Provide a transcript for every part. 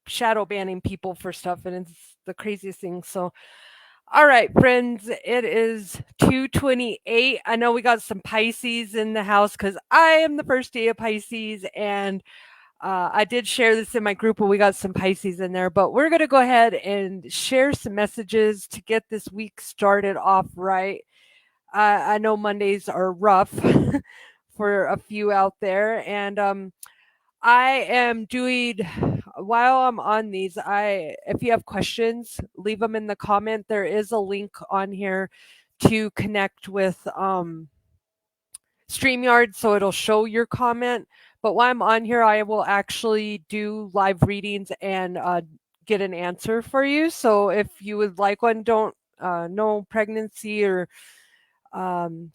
shadow banning people for stuff, and it's the craziest thing. So, all right, friends, it is 2:28. I know we got some Pisces in the house because I am the first day of Pisces, and I did share this in my group where we got some Pisces in there, but we're going to go ahead and share some messages to get this week started off right. I know Mondays are rough for a few out there, and I am doing while I'm on these. I If you have questions, leave them in the comment. There is a link on here to connect with StreamYard, so it'll show your comment. But while I'm on here, I will actually do live readings and get an answer for you. So if you would like one, don't no pregnancy or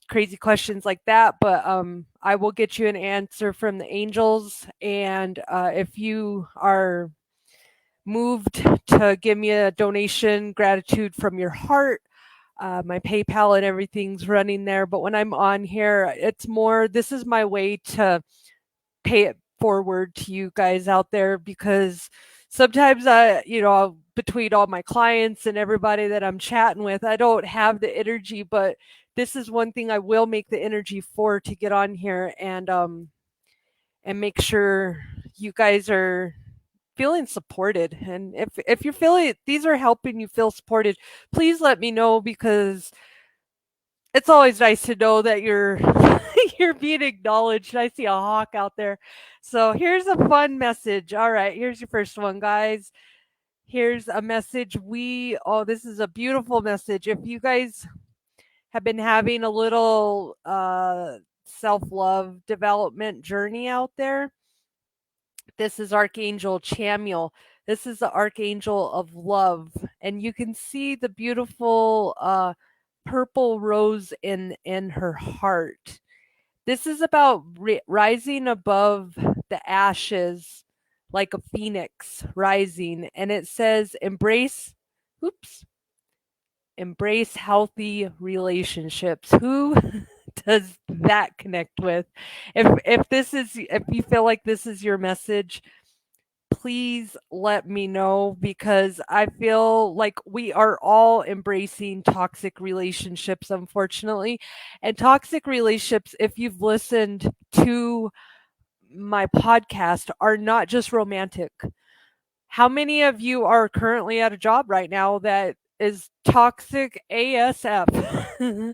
crazy questions like that, but I will get you an answer from the angels. And if you are moved to give me a donation, gratitude from your heart, my PayPal and everything's running there. But when I'm on here, it's more, this is my way to pay it forward to you guys out there, because sometimes between all my clients and everybody that I'm chatting with, I don't have the energy, but this is one thing I will make the energy for, to get on here and make sure you guys are feeling supported. And if you're feeling these are helping you feel supported, please let me know, because it's always nice to know that you're you're being acknowledged. I see a hawk out there. So here's a fun message. All right, here's your first one, guys. Here's a message. This is a beautiful message. If you guys have been having a little self-love development journey out there, this is Archangel Chamiel. This is the Archangel of Love. And you can see the beautiful purple rose in her heart. This is about rising above the ashes like a phoenix rising. And it says, oops, embrace healthy relationships. Who does that connect with? If you feel like this is your message, please let me know, because I feel like we are all embracing toxic relationships, unfortunately. And toxic relationships, if you've listened to my podcast, are not just romantic. How many of you are currently at a job right now that is toxic ASF?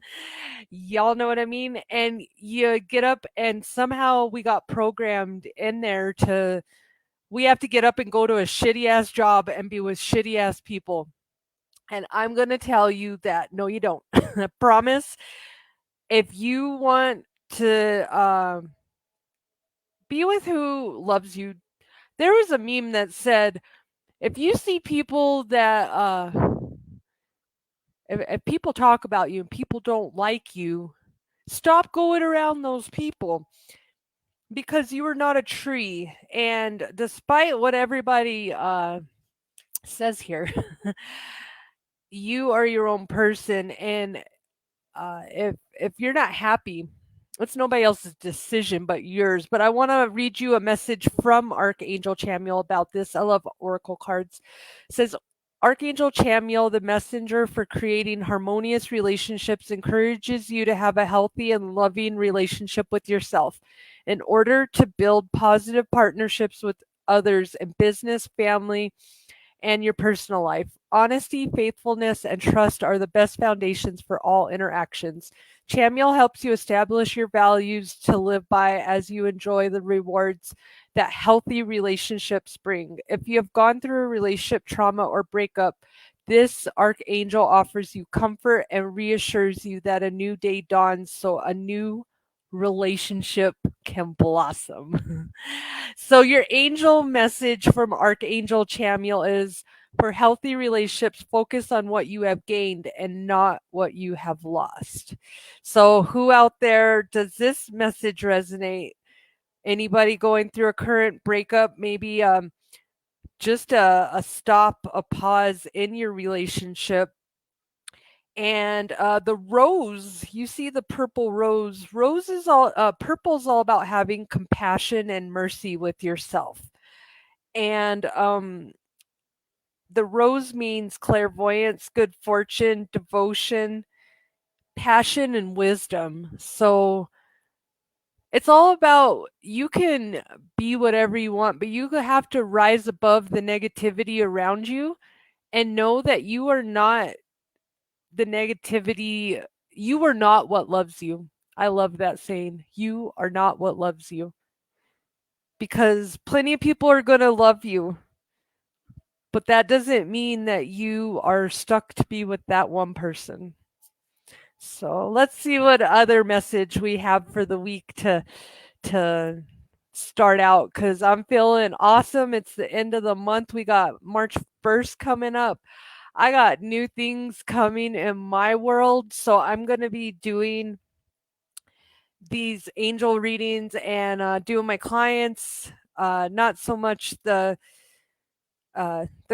Y'all know what I mean? And you get up, and somehow we got programmed in there to we have to get up and go to a shitty ass job and be with shitty ass people. And I'm going to tell you that no, you don't. I promise. If you want to be with who loves you, there was a meme that said, if you see people that, if people talk about you and people don't like you, stop going around those people, because you are not a tree. And despite what everybody says here, you are your own person. And if you're not happy, it's nobody else's decision but yours. But I want to read you a message from Archangel Chamiel about this. I love oracle cards. It says, Archangel Chamiel, the messenger for creating harmonious relationships, encourages you to have a healthy and loving relationship with yourself in order to build positive partnerships with others in business, family, and your personal life. Honesty, faithfulness, and trust are the best foundations for all interactions. Chamiel helps you establish your values to live by as you enjoy the rewards that healthy relationships bring. If you have gone through a relationship trauma or breakup, this archangel offers you comfort and reassures you that a new day dawns, so a new relationship can blossom. So, your angel message from Archangel Chamiel is, for healthy relationships, focus on what you have gained and not what you have lost. So, who out there does this message resonate? Anybody going through a current breakup? Maybe just a stop, a pause in your relationship. And the rose, you see the purple rose. Rose is all purple's all about having compassion and mercy with yourself. And The rose means clairvoyance, good fortune, devotion, passion, and wisdom. So it's all about you can be whatever you want, but you have to rise above the negativity around you and know that you are not the negativity. You are not what loves you. I love that saying. You are not what loves you because plenty of people are going to love you, but that doesn't mean that you are stuck to be with that one person. So let's see what other message we have for the week to start out because I'm feeling awesome. It's the end of the month. We got March 1st coming up. I got new things coming in my world. So I'm going to be doing these angel readings and doing my clients. Not so much the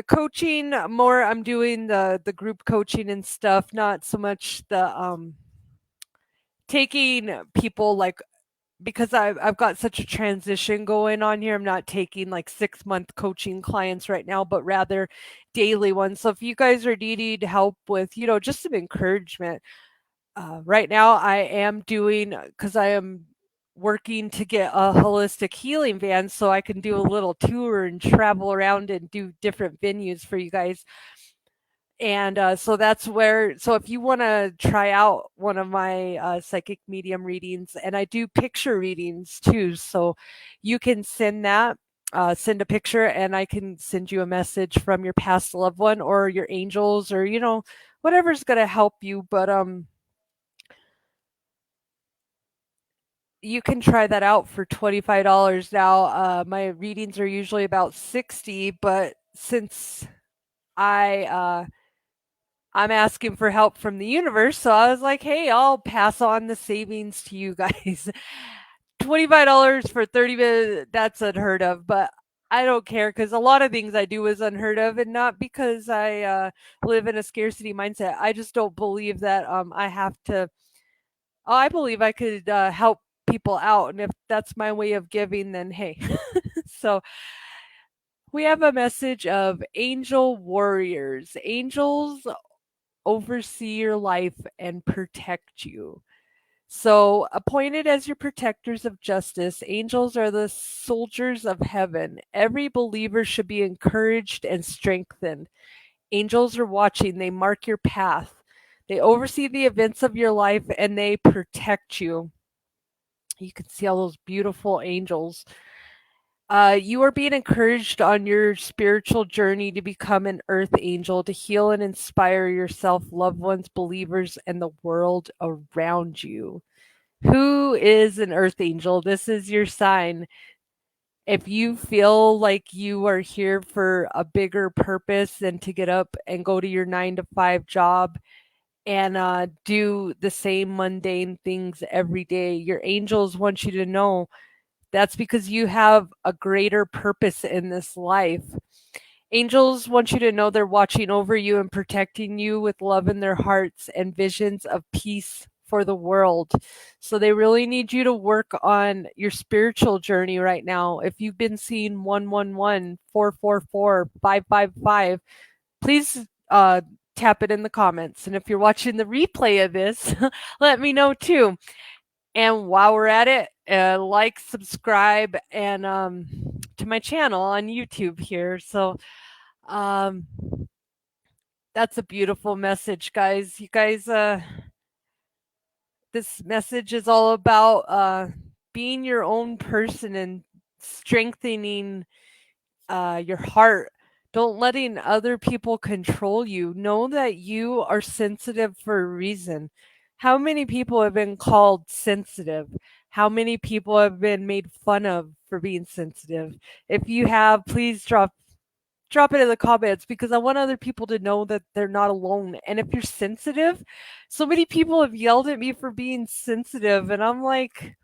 coaching, more I'm doing the group coaching and stuff, not so much the taking people like because I've got such a transition going on here. I'm not taking like 6 month coaching clients right now, but rather daily ones. So if you guys are needing help with, just some encouragement, right now I am doing because I am working to get a holistic healing van so I can do a little tour and travel around and do different venues for you guys. And so that's where, so if you want to try out one of my psychic medium readings, and I do picture readings too, so you can send that, send a picture, and I can send you a message from your past loved one or your angels or, whatever's going to help you. But you can try that out for $25 now. My readings are usually about 60, but since I I'm asking for help from the universe. So I was like, hey, I'll pass on the savings to you guys. $25 for 30 minutes, that's unheard of, but I don't care because a lot of things I do is unheard of, and not because I live in a scarcity mindset. I just don't believe that I have to. Oh, I believe I could help people out, and if that's my way of giving, then hey. So we have a message of angel warriors. Angels oversee your life and protect you. So, appointed as your protectors of justice, angels are the soldiers of heaven. Every believer should be encouraged and strengthened. Angels are watching, they mark your path. They oversee the events of your life and they protect you. You can see all those beautiful angels. You are being encouraged on your spiritual journey to become an earth angel, to heal and inspire yourself, loved ones, believers, and the world around you. Who is an earth angel? This is your sign. If you feel like you are here for a bigger purpose than to get up and go to your 9 to 5 job and do the same mundane things every day, your angels want you to know that's because you have a greater purpose in this life. Angels want you to know they're watching over you and protecting you with love in their hearts and visions of peace for the world. So they really need you to work on your spiritual journey right now. If you've been seeing 111, 444, 555, please tap it in the comments. And if you're watching the replay of this, let me know too. And while we're at it, like, subscribe, and to my channel on YouTube here. So um, that's a beautiful message, guys. You guys, this message is all about being your own person and strengthening your heart. Don't letting other people control you. Know that you are sensitive for a reason. How many people have been called sensitive? How many people have been made fun of for being sensitive? If you have, please drop it in the comments because I want other people to know that they're not alone. And if you're sensitive, so many people have yelled at me for being sensitive, and I'm like,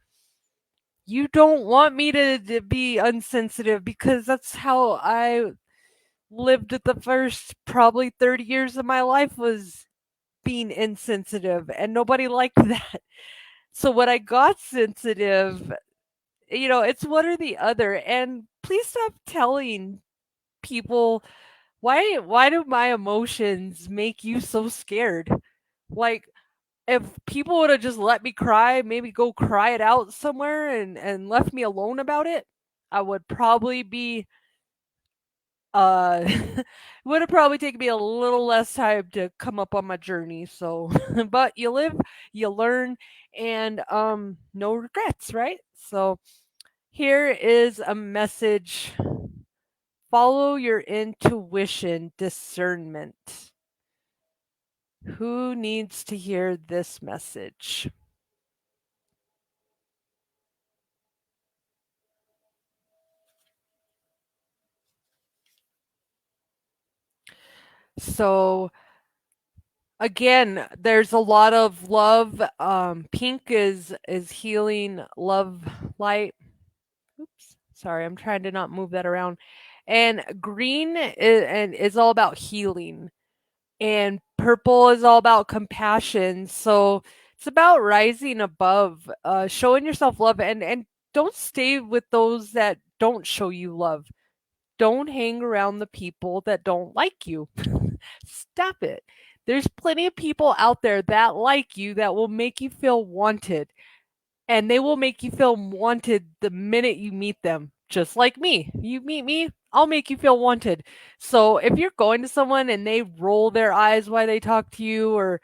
you don't want me to be unsensitive because that's how I lived the first probably 30 years of my life was being insensitive, and nobody liked that. So when I got sensitive, it's one or the other. And please stop telling people Why do my emotions make you so scared? Like, if people would have just let me cry, maybe go cry it out somewhere and left me alone about it, I would probably be would have probably taken me a little less time to come up on my journey. So, but you live, you learn, and no regrets, right? So, here is a message. Follow your intuition, discernment. Who needs to hear this message? So, again, there's a lot of love. Pink is healing, love, light. Oops, sorry, I'm trying to not move that around. And green is all about healing, and purple is all about compassion. So it's about rising above, showing yourself love, and don't stay with those that don't show you love. Don't hang around the people that don't like you. Stop it. There's plenty of people out there that like you that will make you feel wanted, and they will make you feel wanted the minute you meet them. Just like me. You meet me, I'll make you feel wanted. So if you're going to someone and they roll their eyes while they talk to you, or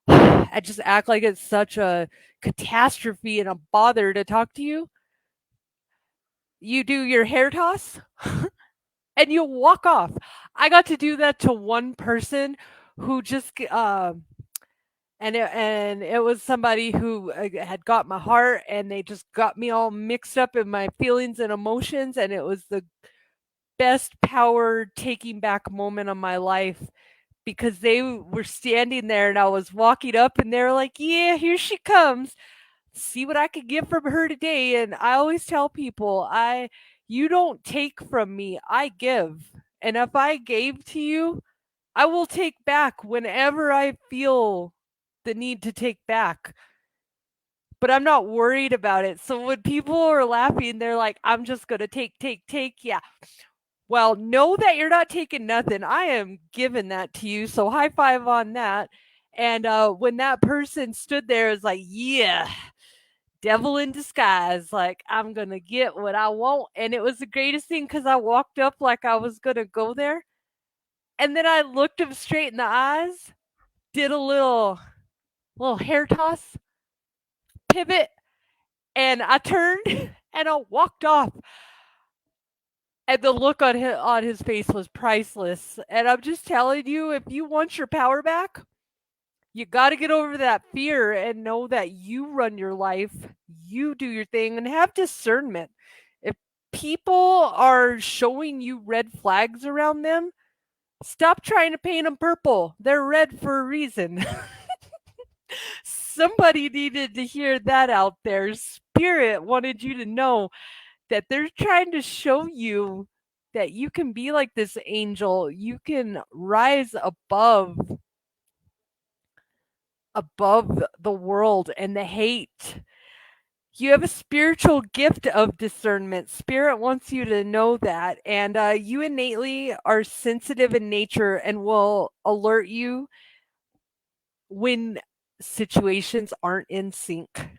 I just act like it's such a catastrophe and a bother to talk to you, you do your hair toss and you walk off. I got to do that to one person who just and it was somebody who had got my heart, and they just got me all mixed up in my feelings and emotions, and it was the best power taking back moment of my life, because they were standing there and I was walking up and they were like, "Yeah, here she comes. See what I could get from her today." And I always tell people, I you don't take from me, I give. And if I gave to you, I will take back whenever I feel the need to take back. But I'm not worried about it. So when people are laughing, they're like, "I'm just going to take, take, take." Yeah. Well, know that you're not taking nothing. I am giving that to you. So high five on that. And when that person stood there, it was like, "Yeah, devil in disguise. Like, I'm going to get what I want." And it was the greatest thing because I walked up like I was going to go there. And then I looked him straight in the eyes, did a little hair toss, pivot, and I turned and I walked off. And the look on his face was priceless. And I'm just telling you, if you want your power back, you got to get over that fear and know that you run your life, you do your thing, and have discernment. If people are showing you red flags around them, stop trying to paint them purple. They're red for a reason. Somebody needed to hear that out there. Spirit wanted you to know that they're trying to show you that you can be like this angel. You can rise above the world and the hate. You have a spiritual gift of discernment. Spirit wants you to know that. And you innately are sensitive in nature and will alert you when situations aren't in sync.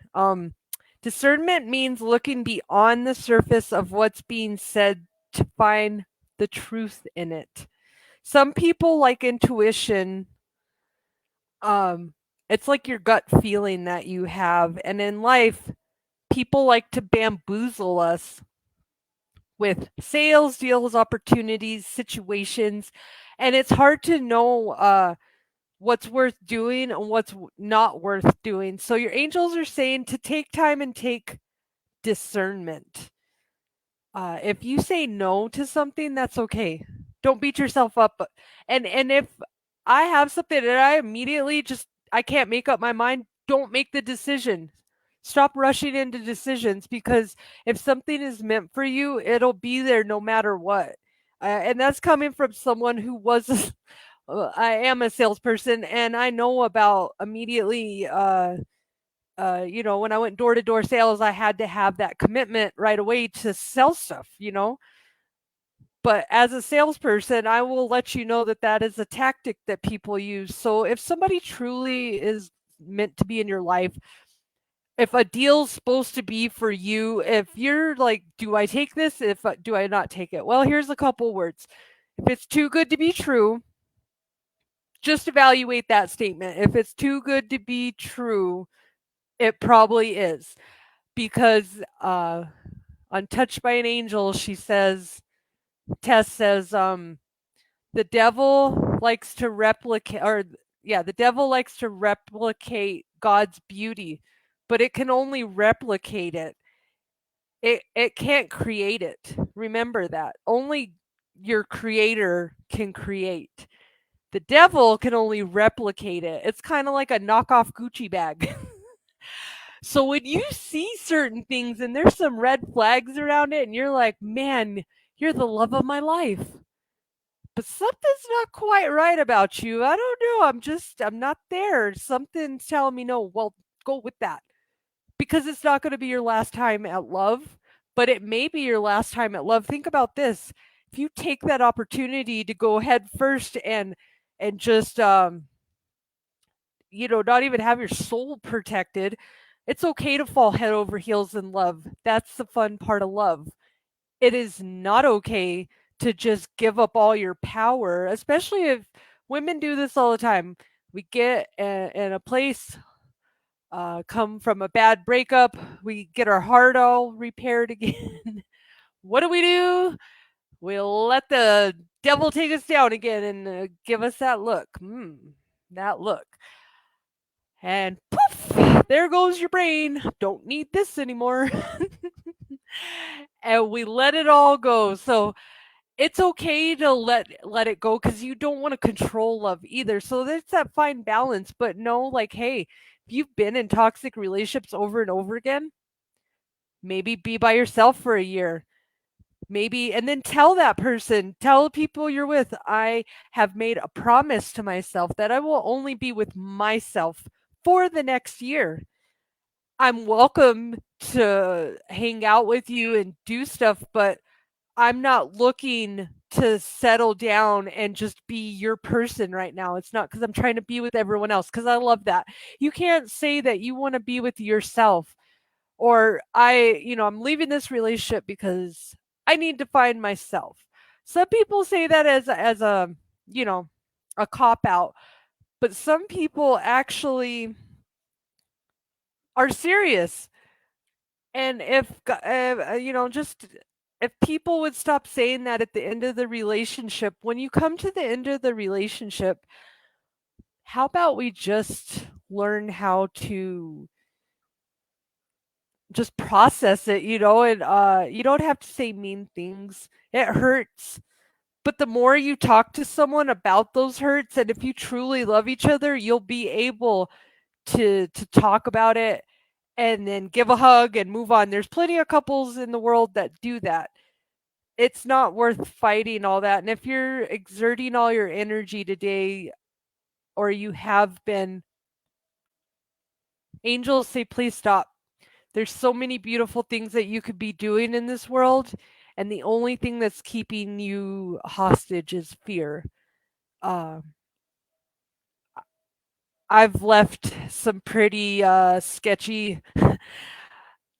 Discernment means looking beyond the surface of what's being said to find the truth in it. Some people like intuition. Um, it's like your gut feeling that you have. And in life, people like to bamboozle us with sales, deals, opportunities, situations. And it's hard to know what's worth doing and what's not worth doing. So your angels are saying to take time and take discernment. If you say no to something, that's okay. Don't beat yourself up. And if I have something and I immediately just I can't make up my mind, don't make the decision. Stop rushing into decisions, because if something is meant for you, it'll be there no matter what. And that's coming from someone who was I am a salesperson, and I know about immediately when I went door to door sales, I had to have that commitment right away to sell stuff. But as a salesperson, I will let you know that that is a tactic that people use. So if somebody truly is meant to be in your life, if a deal's supposed to be for you, if you're like, do I take this? If do I not take it? Well, here's a couple words. If it's too good to be true, just evaluate that statement. If it's too good to be true, it probably is. Because on Touched by an Angel, she says, Tess says, the devil likes to replicate, or yeah, the devil likes to replicate God's beauty, but it can only replicate it. It can't create it. Remember that. Only your creator can create. The devil can only replicate it. It's kind of like a knockoff Gucci bag. So when you see certain things and there's some red flags around it and you're like, "Man, you're the love of my life." But something's not quite right about you. I don't know. I'm not there. Something's telling me no. Well, go with that because it's not going to be your last time at love, but it may be your last time at love. Think about this. If you take that opportunity to go head first and just not even have your soul protected, it's okay to fall head over heels in love. That's the fun part of love. It is not okay to just give up all your power, especially if women do this all the time. We get in a place, come from a bad breakup, we get our heart all repaired again. What do? We'll let the devil take us down again and give us that look. That look. And poof, there goes your brain. Don't need this anymore. And we let it all go. So it's okay to let it go because you don't want to control love either. So there's that fine balance. But no, like, hey, if you've been in toxic relationships over and over again, maybe be by yourself for a year. Maybe, and then tell that person, tell the people you're with, I have made a promise to myself that I will only be with myself for the next year. I'm welcome to hang out with you and do stuff, but I'm not looking to settle down and just be your person right now. It's not because I'm trying to be with everyone else, because I love that. You can't say that you want to be with yourself, or I'm leaving this relationship because I need to find myself. Some people say that as you know, a cop out, but some people actually are serious. And if just if people would stop saying that at the end of the relationship, when you come to the end of the relationship, how about we just learn how to just process it, and you don't have to say mean things. It hurts. But the more you talk to someone about those hurts, and if you truly love each other, you'll be able to talk about it and then give a hug and move on. There's plenty of couples in the world that do that. It's not worth fighting all that. And if you're exerting all your energy today, or you have been, angels say, please stop. There's so many beautiful things that you could be doing in this world. And the only thing that's keeping you hostage is fear. Uh, I've left some pretty sketchy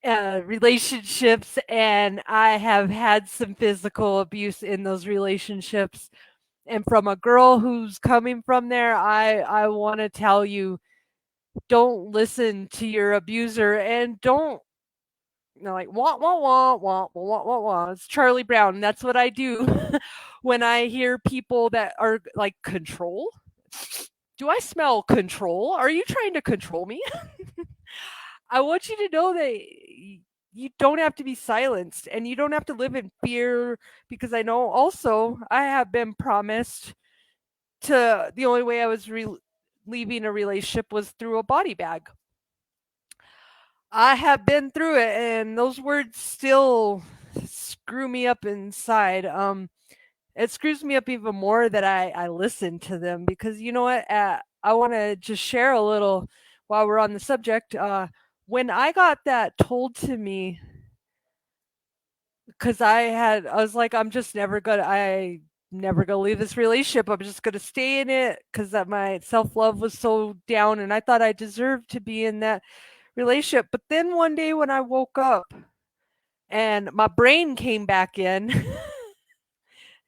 relationships, and I have had some physical abuse in those relationships. And from a girl who's coming from there, I want to tell you, don't listen to your abuser, and don't like wah wah wah wah wah wah wah. It's Charlie Brown. That's what I do when I hear people that are like, control. Do I smell control? Are you trying to control me? I want you to know that you don't have to be silenced and you don't have to live in fear, because I know also I have been promised to the only way I was leaving a relationship was through a body bag. I have been through it, and those words still screw me up inside. It screws me up even more that I listen to them, because you know what? I want to just share a little while we're on the subject. When I got that told to me because I was like, I never gonna leave this relationship. I'm just gonna stay in it because that my self love was so down, and I thought I deserved to be in that relationship. But then one day when I woke up and my brain came back in,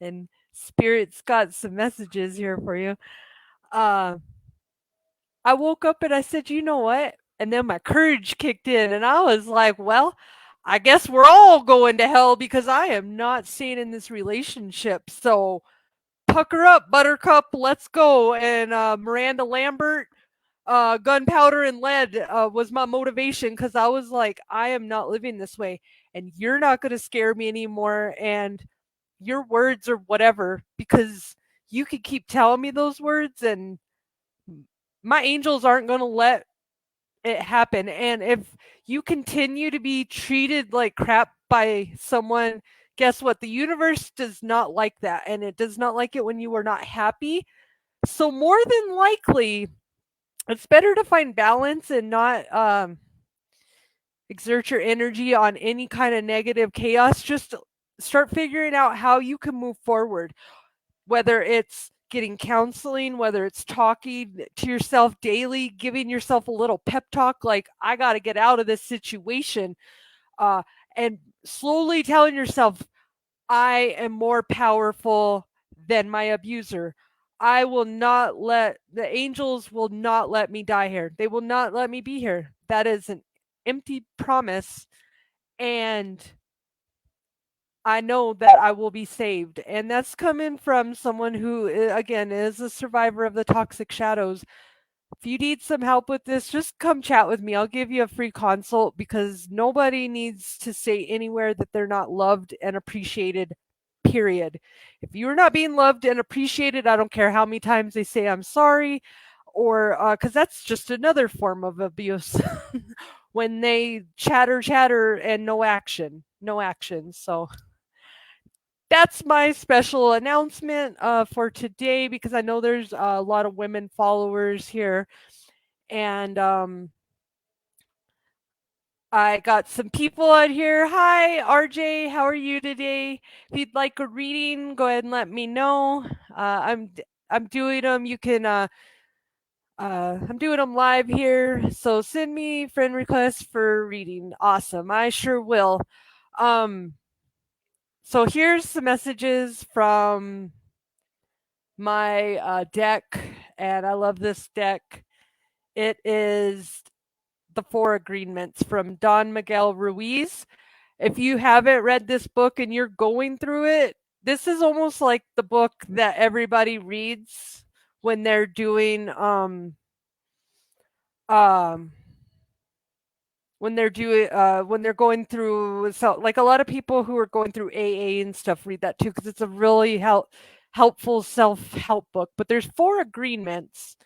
and Spirit's got some messages here for you. Uh, I woke up and I said, you know what? And then my courage kicked in, and I was like, well, I guess we're all going to hell because I am not staying in this relationship. So pucker up, Buttercup, let's go. And Miranda Lambert, Gunpowder and Lead was my motivation because I was like, I am not living this way, and you're not going to scare me anymore. And your words or whatever, because you could keep telling me those words, and my angels aren't going to let it happen. And if you continue to be treated like crap by someone, guess what? The universe does not like that. And it does not like it when you are not happy. So, more than likely, it's better to find balance and not exert your energy on any kind of negative chaos. Just start figuring out how you can move forward, whether it's getting counseling, whether it's talking to yourself daily, giving yourself a little pep talk like, I got to get out of this situation, uh, and slowly telling yourself, I am more powerful than my abuser. I will not let the angels will not let me die here. They will not let me be here. That is an empty promise. And I know that I will be saved. And that's coming from someone who, again, is a survivor of the toxic shadows. If you need some help with this, just come chat with me. I'll give you a free consult because nobody needs to say anywhere that they're not loved and appreciated, period. If you're not being loved and appreciated, I don't care how many times they say I'm sorry, or because that's just another form of abuse. When they chatter, and no action, no action. So that's my special announcement for today because I know there's a lot of women followers here. And I got some people out here. Hi, RJ. How are you today? If you'd like a reading, go ahead and let me know. I'm doing them. You can I'm doing them live here. So send me friend requests for reading. Awesome. I sure will. Um, so here's the messages from my deck, and I love this deck. It is the Four Agreements from Don Miguel Ruiz. If you haven't read this book and you're going through it, this is almost like the book that everybody reads when they're doing um when they're going through, so like a lot of people who are going through AA and stuff read that too because it's a really helpful self-help book. But there's four agreements,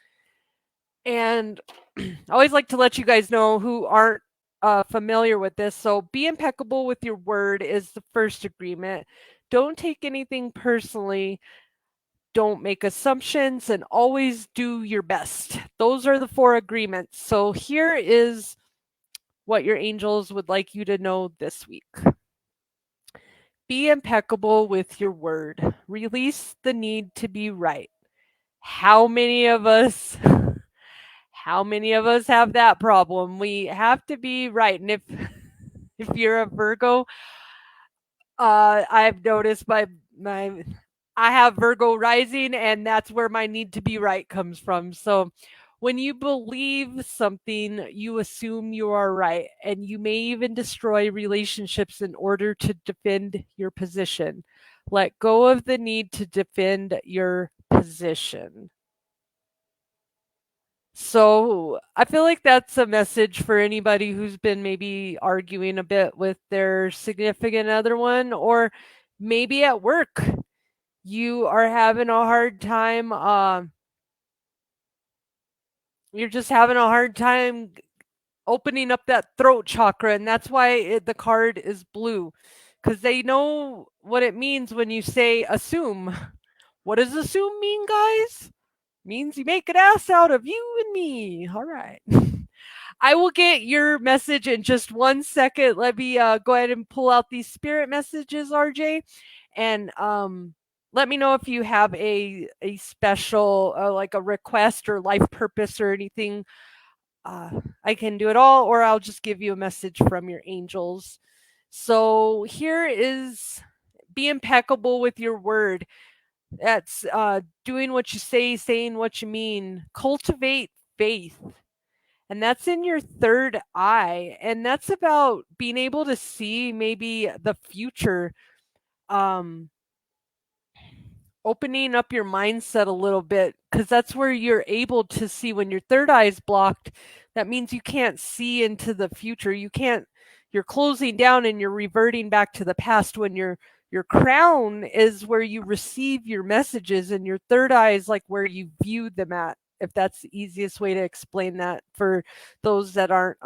and I always like to let you guys know who aren't familiar with this. So, be impeccable with your word is the first agreement. Don't take anything personally. Don't make assumptions and always do your best. Those are the four agreements. So, here is what your angels would like you to know this week. Be impeccable with your word. Release the need to be right. How many of us have that problem? We have to be right. And if you're a Virgo, I've noticed my I have Virgo rising, and that's where my need to be right comes from. So when you believe something, you assume you are right, and you may even destroy relationships in order to defend your position. Let go of the need to defend your position. So I feel like that's a message for anybody who's been maybe arguing a bit with their significant other one, or maybe at work you are having a hard time. You're just having a hard time opening up that throat chakra, and that's why the card is blue, because they know what it means when you say assume. What does assume mean, guys? Means you make an ass out of you and me. All right. I will get your message in just 1 second. Let me go ahead and pull out these spirit messages, RJ, and let me know if you have a special like a request or life purpose or anything. I can do it all, or I'll just give you a message from your angels. So here is be impeccable with your word. That's doing what you say, saying what you mean. Cultivate faith. And that's in your third eye. And that's about being able to see maybe the future. Um, Opening up your mindset a little bit because that's where you're able to see when your third eye is blocked. That means you can't see into the future. You're closing down and you're reverting back to the past. When your crown is where you receive your messages, and your third eye is like where you view them at, if that's the easiest way to explain that for those that aren't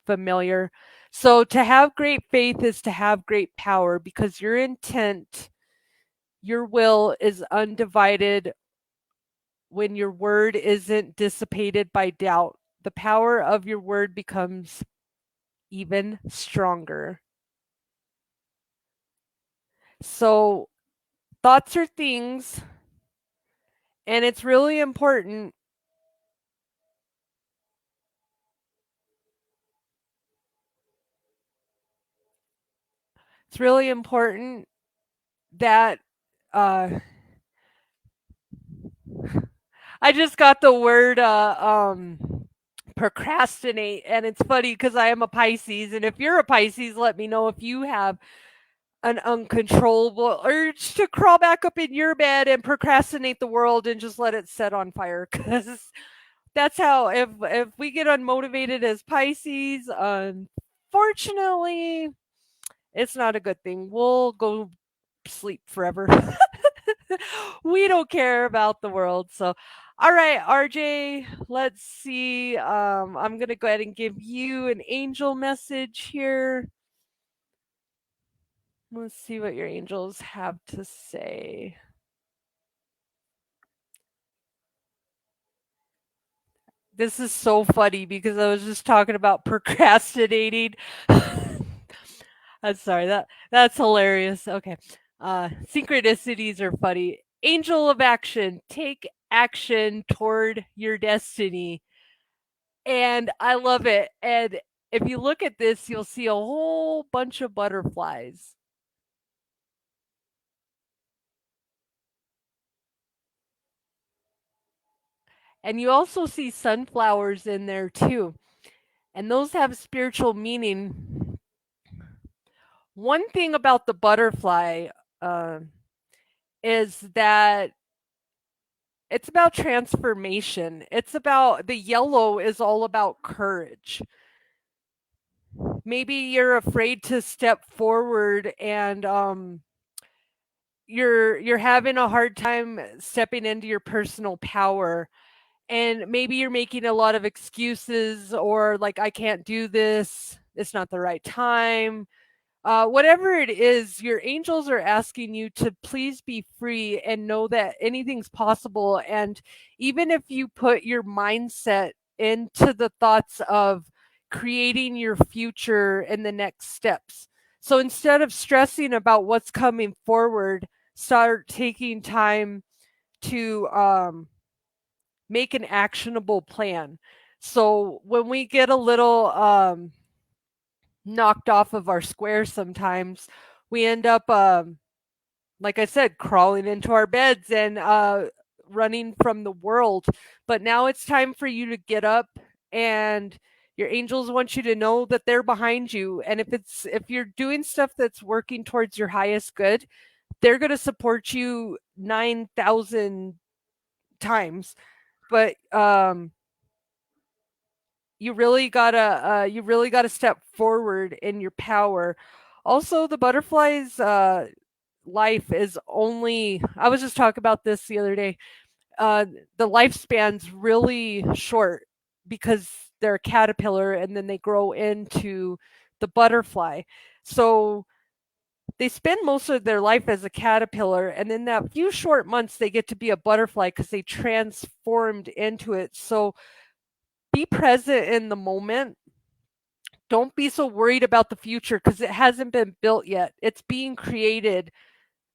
familiar. So to have great faith is to have great power, because your intent, your will is undivided when your word isn't dissipated by doubt. The power of your word becomes even stronger. So, thoughts are things, and it's really important that uh I just got the word procrastinate, and it's funny because I am a Pisces, and if you're a Pisces, let me know if you have an uncontrollable urge to crawl back up in your bed and procrastinate the world and just let it set on fire, because that's how, if we get unmotivated as Pisces, unfortunately it's not a good thing. We'll go sleep forever. We don't care about the world. So all right, RJ, let's see. I'm gonna go ahead and give you an angel message here. Let's see what your angels have to say. This is so funny because I was just talking about procrastinating. I'm sorry, that's hilarious. Okay. Synchronicities are funny. Angel of action, take action toward your destiny. And I love it. And if you look at this, you'll see a whole bunch of butterflies. And you also see sunflowers in there too. And those have spiritual meaning. One thing about the butterfly uh, is that it's about transformation. It's about the yellow is all about courage. Maybe you're afraid to step forward, and you're having a hard time stepping into your personal power, and maybe you're making a lot of excuses, or like, I can't do this, it's not the right time. Whatever it is, your angels are asking you to please be free and know that anything's possible. And even if you put your mindset into the thoughts of creating your future and the next steps. So instead of stressing about what's coming forward, start taking time to make an actionable plan. So when we get a little knocked off of our square sometimes, we end up like I said, crawling into our beds and running from the world. But now it's time for you to get up, and your angels want you to know that they're behind you. And if you're doing stuff that's working towards your highest good, they're going to support you 9,000 times. But you really gotta step forward in your power. Also, the butterflies life is only, I was just talking about this the other day. uh the lifespan's really short because they're a caterpillar, and then they grow into the butterfly. So they spend most of their life as a caterpillar, and in that few short months they get to be a butterfly because they transformed into it. So Be present in the moment. Don't be so worried about the future because it hasn't been built yet. It's being created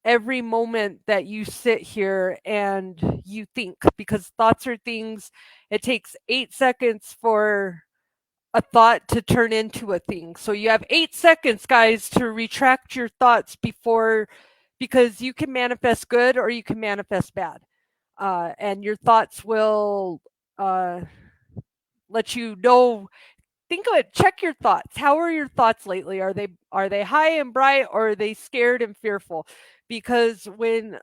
every moment that you sit here and you think, because thoughts are things. It takes 8 seconds for a thought to turn into a thing. So you have 8 seconds, guys, to retract your thoughts before, because you can manifest good or you can manifest bad. And your thoughts will uh, let you know. Think of it. Check your thoughts. How are your thoughts lately? Are they high and bright, or are they scared and fearful? Because when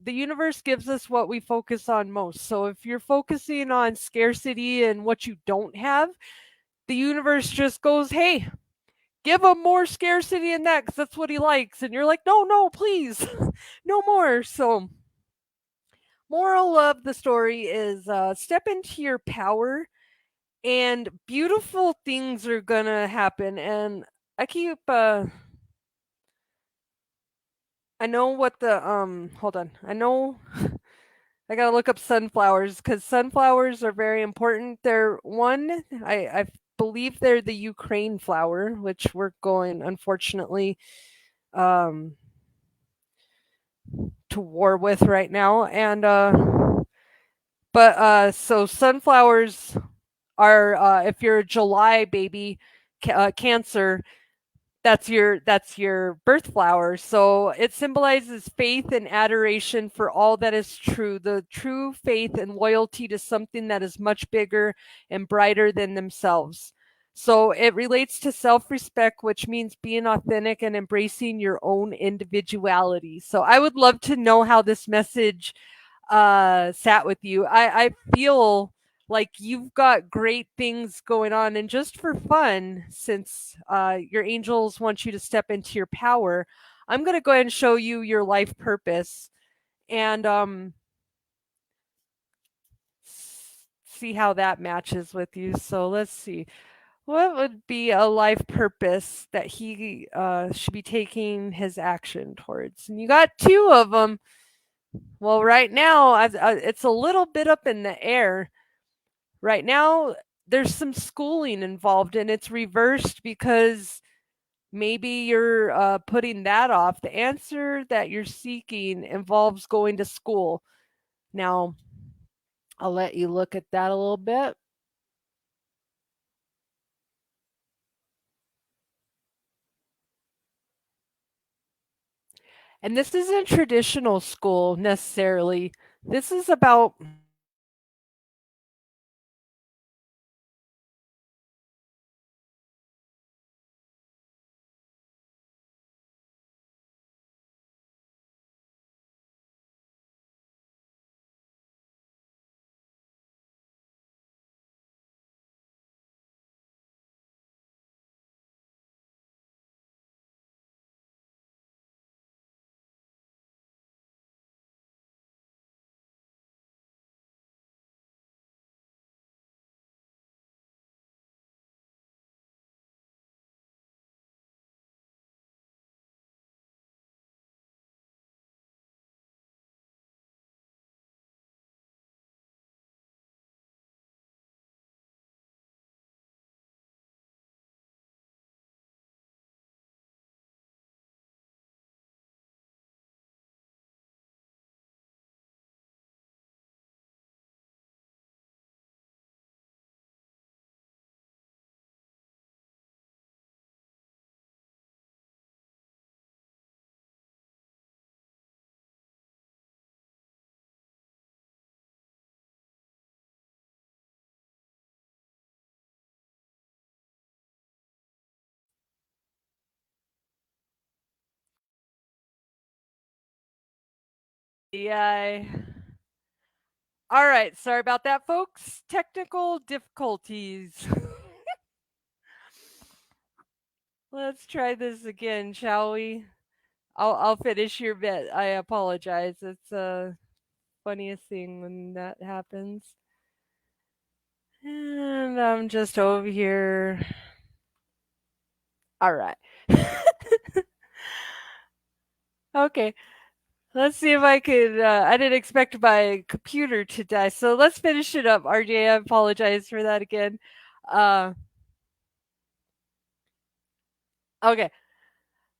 the universe gives us what we focus on most. So if you're focusing on scarcity and what you don't have, the universe just goes, "Hey, give him more scarcity in that, because that's what he likes." And you're like, "No, no, please, no more." So, moral of the story is step into your power, and beautiful things are gonna happen. And I keep I know what the hold on. I know I gotta look up sunflowers because sunflowers are very important. They're one, I believe they're the Ukraine flower, which we're going, unfortunately, um to war with right now. And but so sunflowers are, if you're a July baby, Cancer, that's your birth flower. So it symbolizes faith and adoration for all that is true, the true faith and loyalty to something that is much bigger and brighter than themselves. So it relates to self-respect, which means being authentic and embracing your own individuality. So I would love to know how this message sat with you. I feel like you've got great things going on. And just for fun, since your angels want you to step into your power, I'm going to go ahead and show you your life purpose, and see how that matches with you. So let's see. What would be a life purpose that he should be taking his action towards? And you got two of them. Well, right now, it's a little bit up in the air. Right now, there's some schooling involved, and it's reversed because maybe you're putting that off. The answer that you're seeking involves going to school. Now, I'll let you look at that a little bit. And this isn't traditional school necessarily. This is about yeah. All right, sorry about that, folks. Technical difficulties. Let's try this again, shall we? I'll finish your bit. I apologize. It's the funniest thing when that happens. And I'm just over here. All right. Okay. Let's see if I could. I didn't expect my computer to die, so let's finish it up. RJ, I apologize for that again. Uh, okay,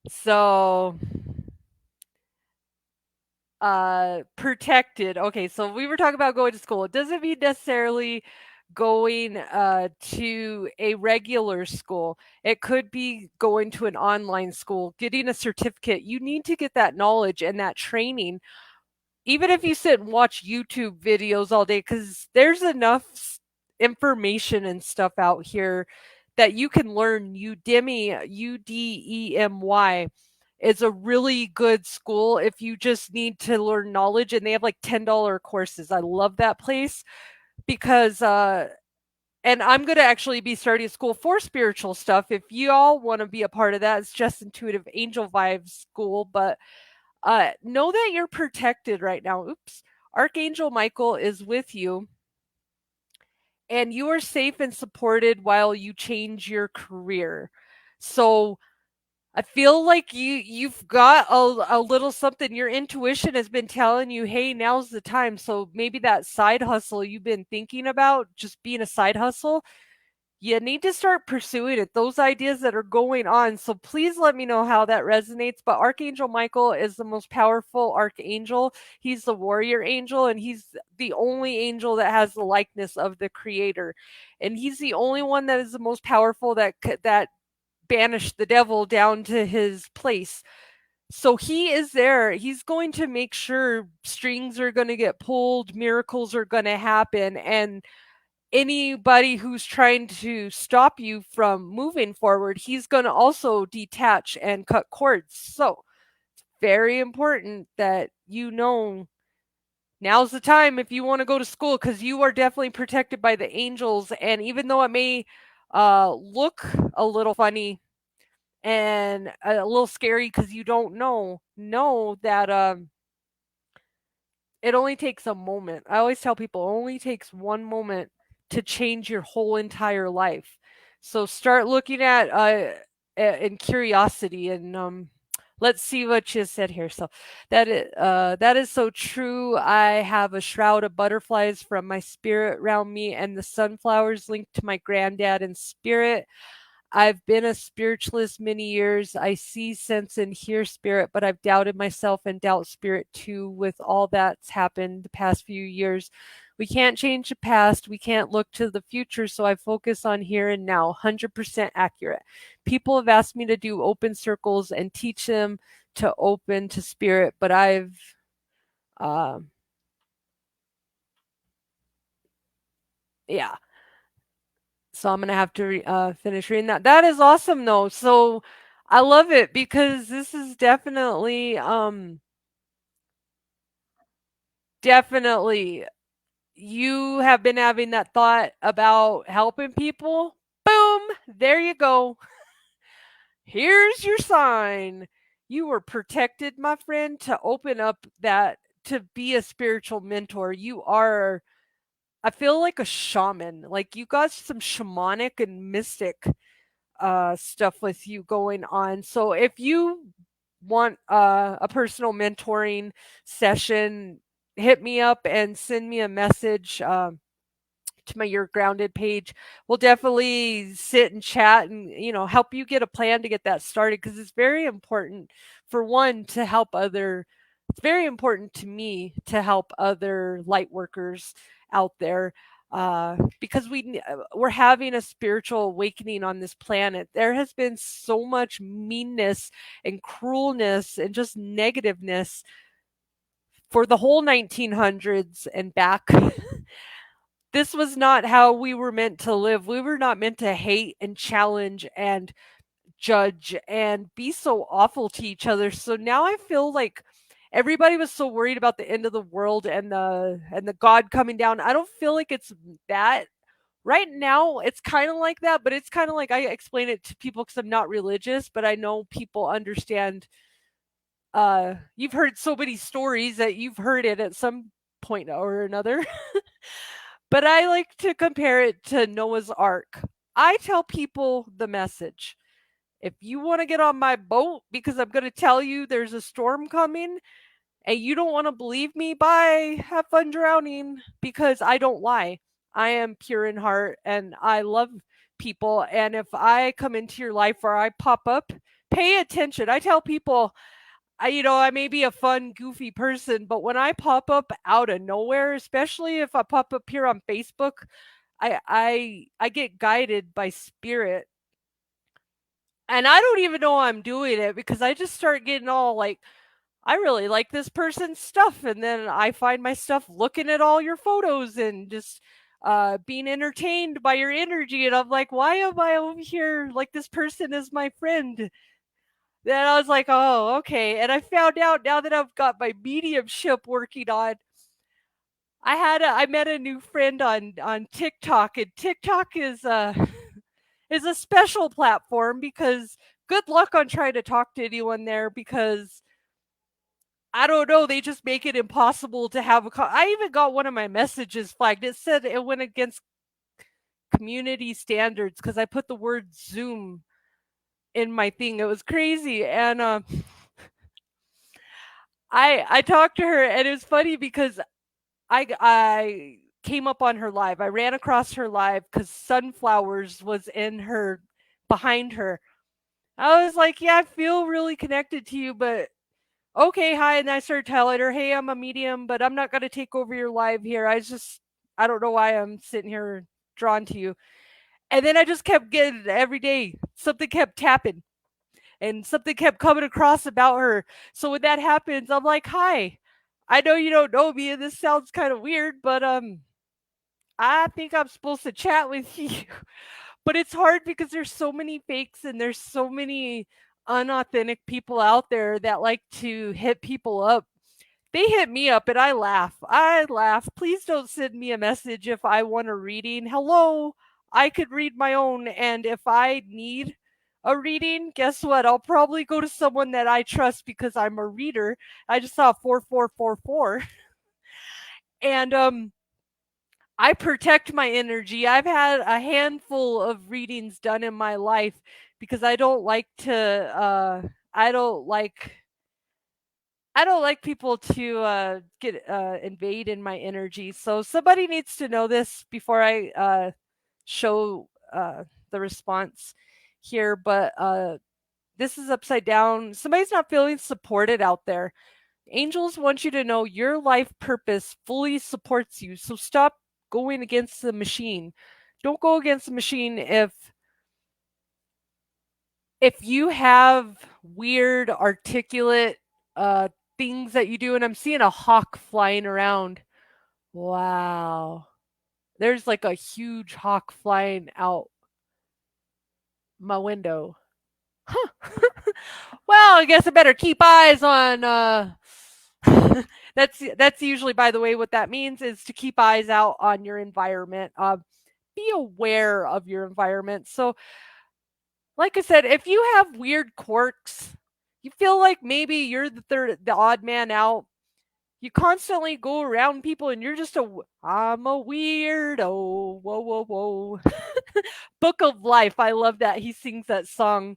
so protected. Okay, so we were talking about going to school. It doesn't mean necessarily going to a regular school. It could be going to an online school, getting a certificate. You need to get that knowledge and that training, even if you sit and watch YouTube videos all day, because there's enough information and stuff out here that you can learn. Udemy, UDEMY, is a really good school if you just need to learn knowledge, and they have like $10 courses. I love that place because and I'm going to actually be starting a school for spiritual stuff. If you all want to be a part of that, it's just Intuitive Angel Vibes School. But know that you're protected right now. Oops. Archangel Michael is with you, and you are safe and supported while you change your career. So I feel like you've got a little something. Your intuition has been telling you, hey, now's the time. So maybe that side hustle you've been thinking about, just being a side hustle, you need to start pursuing it. Those ideas that are going on. So please let me know how that resonates. But Archangel Michael is the most powerful archangel. He's the warrior angel, and he's the only angel that has the likeness of the creator. And he's the only one that is the most powerful that banished the devil down to his place. So he is there. He's going to make sure strings are going to get pulled, miracles are going to happen, and anybody who's trying to stop you from moving forward, he's going to also detach and cut cords. So, very important that you know now's the time if you want to go to school, because you are definitely protected by the angels. And even though it may look a little funny and a little scary because you don't know that it only takes a moment. I always tell people it only takes one moment to change your whole entire life. So start looking at in curiosity, and let's see what you said here. So that is so true. I have a shroud of butterflies from my spirit around me, and the sunflowers linked to my granddad in spirit. I've been a spiritualist many years. I see, sense, and hear spirit, but I've doubted myself and doubt spirit too with all that's happened the past few years. We can't change the past. We can't look to the future. So I focus on here and now. 100% accurate. People have asked me to do open circles and teach them to open to spirit, but uh, yeah. So I'm gonna have to finish reading that. That is awesome, though. So I love it because this is definitely you have been having that thought about helping people. Boom, there you go. Here's your sign. You were protected, my friend, to open up that to be a spiritual mentor. You are, I feel like a shaman. Like you got some shamanic and mystic stuff with you going on. So if you want a personal mentoring session, hit me up and send me a message to my Your Grounded page. We'll definitely sit and chat and help you get a plan to get that started, because it's very important for one to help other. It's very important to me to help other light workers out there, because we're having a spiritual awakening on this planet. There has been so much meanness and cruelness and just negativeness for the whole 1900s and back. This was not how we were meant to live. We were not meant to hate and challenge and judge and be so awful to each other. So now I feel like everybody was so worried about the end of the world and the God coming down. I don't feel like it's that right now. It's kind of like that, but it's kind of like I explain it to people because I'm not religious, but I know people understand. You've heard so many stories that you've heard it at some point or another. But I like to compare it to Noah's Ark. I tell people the message. If you want to get on my boat because I'm going to tell you there's a storm coming, And you don't want to believe me? Bye. Have fun drowning because I don't lie. I am pure in heart and I love people. And if I come into your life or I pop up, pay attention. I tell people, I may be a fun, goofy person, but when I pop up out of nowhere, especially if I pop up here on Facebook, I get guided by spirit. And I don't even know I'm doing it because I just start getting all like, I really like this person's stuff. And then I find my stuff looking at all your photos and just being entertained by your energy. And I'm like, why am I over here? Like, this person is my friend. Then I was like, oh, okay. And I found out now that I've got my mediumship working on. I met a new friend on TikTok, and TikTok is a special platform because good luck on trying to talk to anyone there because I don't know, they just make it impossible to have I even got one of my messages flagged. It said it went against community standards because I put the word Zoom in my thing. It was crazy. And I talked to her and it was funny because I came up on her live. I ran across her live because sunflowers was in her behind her. I was like, yeah, I feel really connected to you, but okay, hi. And I started telling her, hey, I'm a medium, but I'm not going to take over your live here. I don't know why I'm sitting here drawn to you. And then I just kept getting every day, something kept tapping and something kept coming across about her. So when that happens, I'm like, hi, I know you don't know me and this sounds kind of weird, but I think I'm supposed to chat with you. But it's hard because there's so many fakes and there's so many unauthentic people out there that like to hit people up. They hit me up and I laugh. I laugh. Please don't send me a message if I want a reading. Hello, I could read my own. And if I need a reading, guess what? I'll probably go to someone that I trust because I'm a reader. I just saw 4444. And I protect my energy. I've had a handful of readings done in my life because I don't like I don't like people to get invade in my energy. So somebody needs to know this before I show the response here. But this is upside down. Somebody's not feeling supported out there. Angels want you to know your life purpose fully supports you. So stop going against the machine. Don't go against the machine if you have weird articulate uh things that you do, and I'm seeing a hawk flying around. Wow. There's like a huge hawk flying out my window. Huh. Well, I guess I better keep eyes on that's usually, by the way, what that means is to keep eyes out on your environment. Be aware of your environment. So like I said, if you have weird quirks, you feel like maybe you're the odd man out. You constantly go around people and you're just I'm a weirdo. Whoa, whoa, whoa. Book of Life. I love that. He sings that song.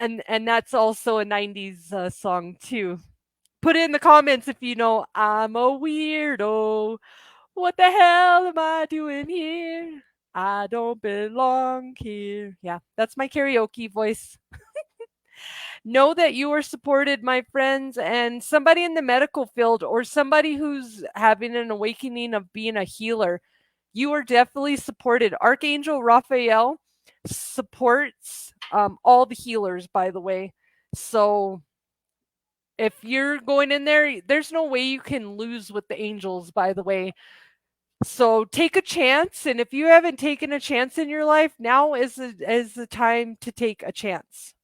And that's also a 90s song too. Put it in the comments if you know I'm a weirdo. What the hell am I doing here? I don't belong here. Yeah, that's my karaoke voice. Know that you are supported, my friends, and somebody in the medical field or somebody who's having an awakening of being a healer, you are definitely supported. Archangel Raphael supports all the healers, by the way. So if you're going in there, there's no way you can lose with the angels, by the way. So take a chance. And if you haven't taken a chance in your life, now is the time to take a chance.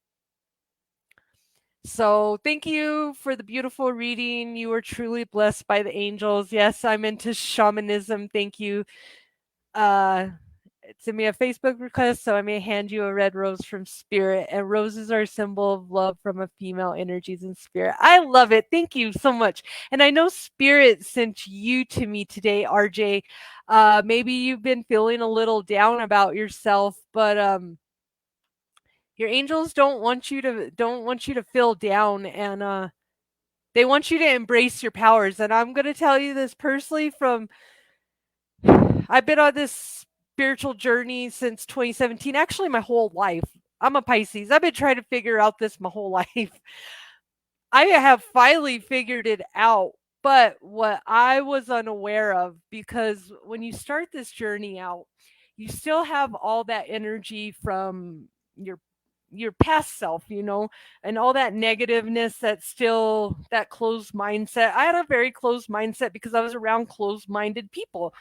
So thank you for the beautiful reading. You were truly blessed by the angels. Yes, I'm into shamanism. Thank you. Uh Send me a Facebook request so I may hand you a red rose from spirit. And roses are a symbol of love from a female energies and spirit. I love it. Thank you so much. And I know spirit sent you to me today, RJ. Maybe you've been feeling a little down about yourself, but your angels don't want you to feel down, and They want you to embrace your powers. And I'm going to tell you this personally from I've been on this spiritual journey since 2017, actually my whole life. I'm a Pisces. I've been trying to figure out this my whole life. I have finally figured it out. But what I was unaware of, because when you start this journey out, you still have all that energy from your your past self, and all that negativeness, that's still that closed mindset. I had a very closed mindset because I was around closed minded people.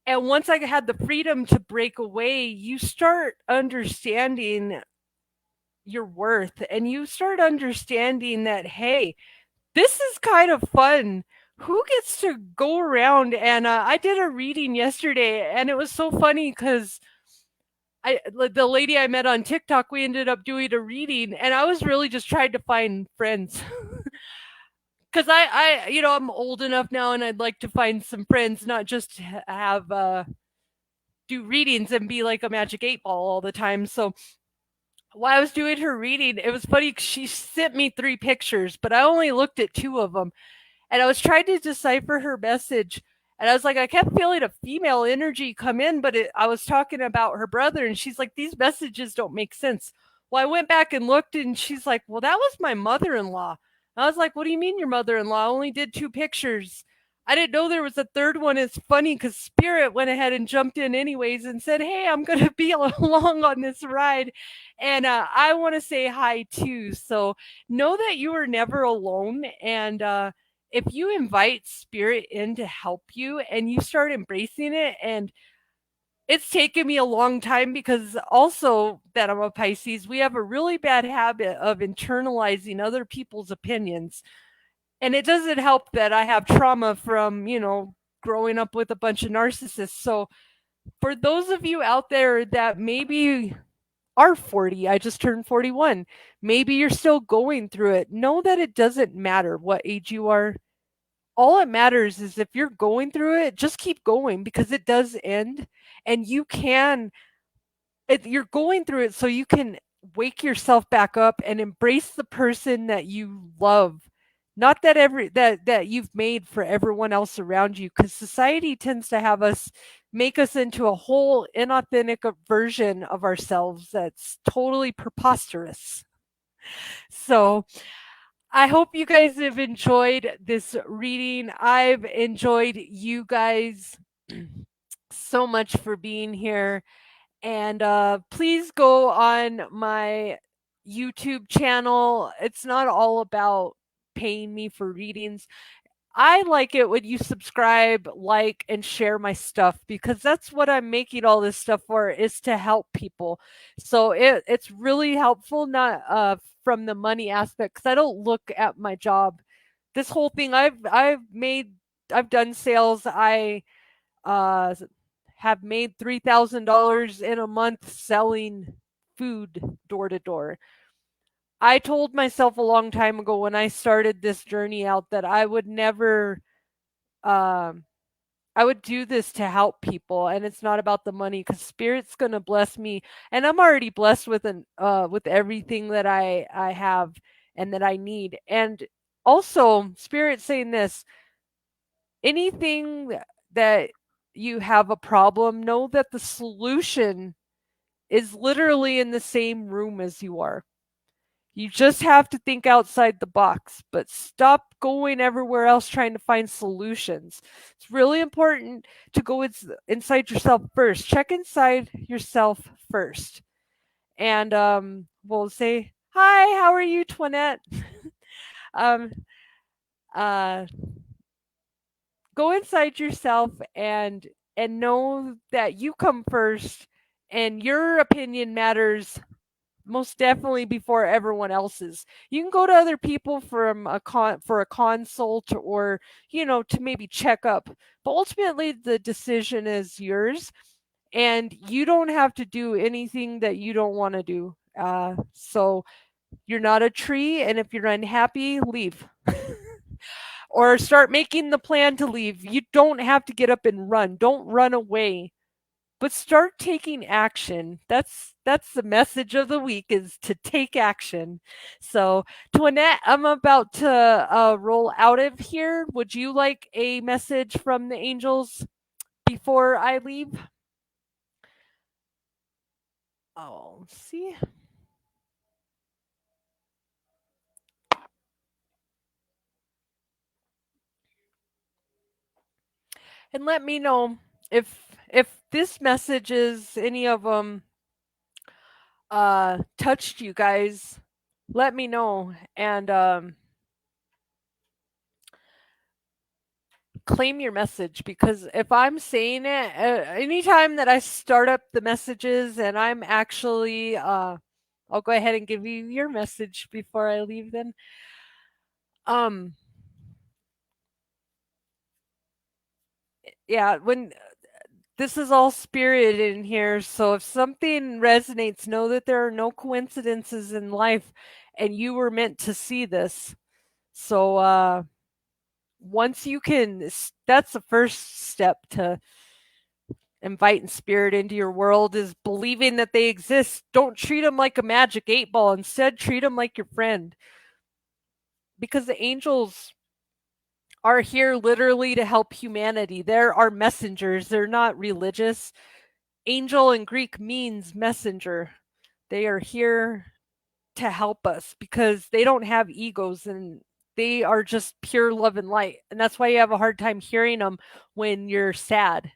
And once I had the freedom to break away, you start understanding your worth, and you start understanding that, hey, this is kind of fun. Who gets to go around? And I did a reading yesterday, and it was so funny because the lady I met on TikTok, we ended up doing a reading, and I was really just trying to find friends. Because I'm old enough now, and I'd like to find some friends, not just have do readings and be like a magic 8 ball all the time. So while I was doing her reading, it was funny. She sent me 3 pictures, but I only looked at 2 of them. And I was trying to decipher her message. And I was like, I kept feeling a female energy come in, but I was talking about her brother. And she's like, these messages don't make sense. Well, I went back and looked, and she's like, well, that was my mother in law. I was like, what do you mean your mother in law? I only did 2 pictures. I didn't know there was a third one. It's funny because Spirit went ahead and jumped in anyways and said, hey, I'm going to be along on this ride. And I want to say hi too. So know that you are never alone. And if you invite Spirit in to help you and you start embracing it, and it's taken me a long time, because also that I'm a Pisces, we have a really bad habit of internalizing other people's opinions. And it doesn't help that I have trauma from, growing up with a bunch of narcissists. So for those of you out there that maybe are 40, I just turned 41, maybe you're still going through it, know that it doesn't matter what age you are. All it matters is if you're going through it, just keep going, because it does end. And you're going through it so you can wake yourself back up and embrace the person that you love, not that you've made for everyone else around you, because society tends to have us make us into a whole inauthentic version of ourselves that's totally preposterous. So I hope you guys have enjoyed this reading. I've enjoyed you guys so much for being here. And please go on my YouTube channel. It's not all about paying me for readings. I like it when you subscribe, like, and share my stuff, because that's what I'm making all this stuff for, is to help people. So it's really helpful, not from the money aspect, because I don't look at my job. This whole thing, I've done sales. I uh, have made $3,000 in a month selling food door to door. I told myself a long time ago when I started this journey out that I would never, um, I would do this to help people, and it's not about the money, because Spirit's gonna bless me, and I'm already blessed with everything that I have and that I need. And also, Spirit saying this: anything that you have a problem, know that the solution is literally in the same room as you are. You just have to think outside the box, but stop going everywhere else trying to find solutions. It's really important to go inside yourself first. Check inside yourself first. And we'll say, hi, how are you, Toinette? um, uh, go inside yourself and know that you come first, and your opinion matters most definitely before everyone else's. You can go to other people for a consult, or to maybe check up, but ultimately the decision is yours, and you don't have to do anything that you don't want to do. So you're not a tree, and if you're unhappy, leave. Or start making the plan to leave. You don't have to get up and run. Don't run away. but start taking action. That's the message of the week, is to take action. So, Toinette, I'm about to roll out of here. Would you like a message from the angels before I leave? Oh, see. And let me know if this message is any of them touched you guys. Let me know, and claim your message, because if I'm saying it, anytime that I start up the messages and I'm actually I'll go ahead and give you your message before I leave then. Um yeah, when this is all spirit in here, so if something resonates, know that there are no coincidences in life, and you were meant to see this. So once you can, that's the first step to inviting spirit into your world, is believing that they exist. Don't treat them like a magic 8 ball. Instead, treat them like your friend. Because the angels are here literally to help humanity. They're our messengers. They're not religious. Angel in Greek means messenger. They are here to help us because they don't have egos, and they are just pure love and light. And that's why you have a hard time hearing them when you're sad,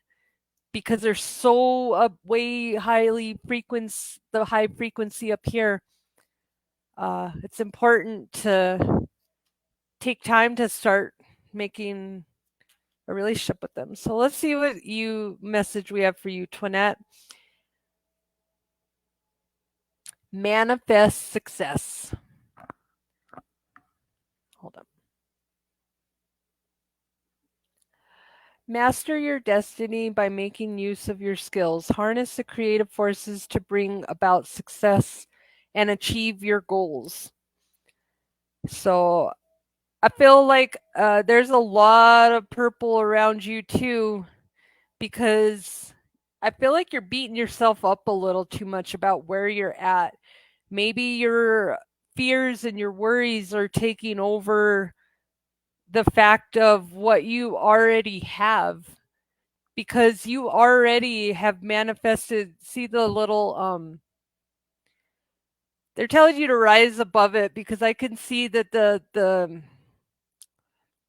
because they're so way highly frequency, the high frequency up here. It's important to take time to start making a relationship with them. So let's see what you message we have for you, Twinette. Manifest success. Hold up. Master your destiny by making use of your skills. Harness the creative forces to bring about success and achieve your goals. So I feel like there's a lot of purple around you too, because I feel like you're beating yourself up a little too much about where you're at. Maybe your fears and your worries are taking over the fact of what you already have, because you already have manifested. See the little they're telling you to rise above it, because I can see that the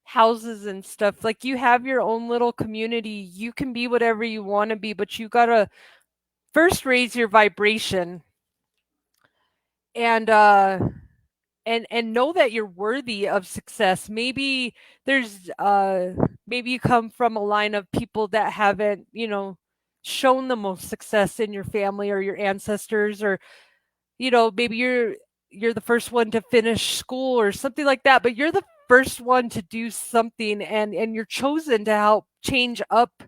houses and stuff, like, you have your own little community. You can be whatever you want to be, but you got to first raise your vibration, and and know that you're worthy of success. Maybe there's maybe you come from a line of people that haven't, shown the most success in your family or your ancestors, or maybe you're the first one to finish school or something like that, but you're the first one to do something, and you're chosen to help change up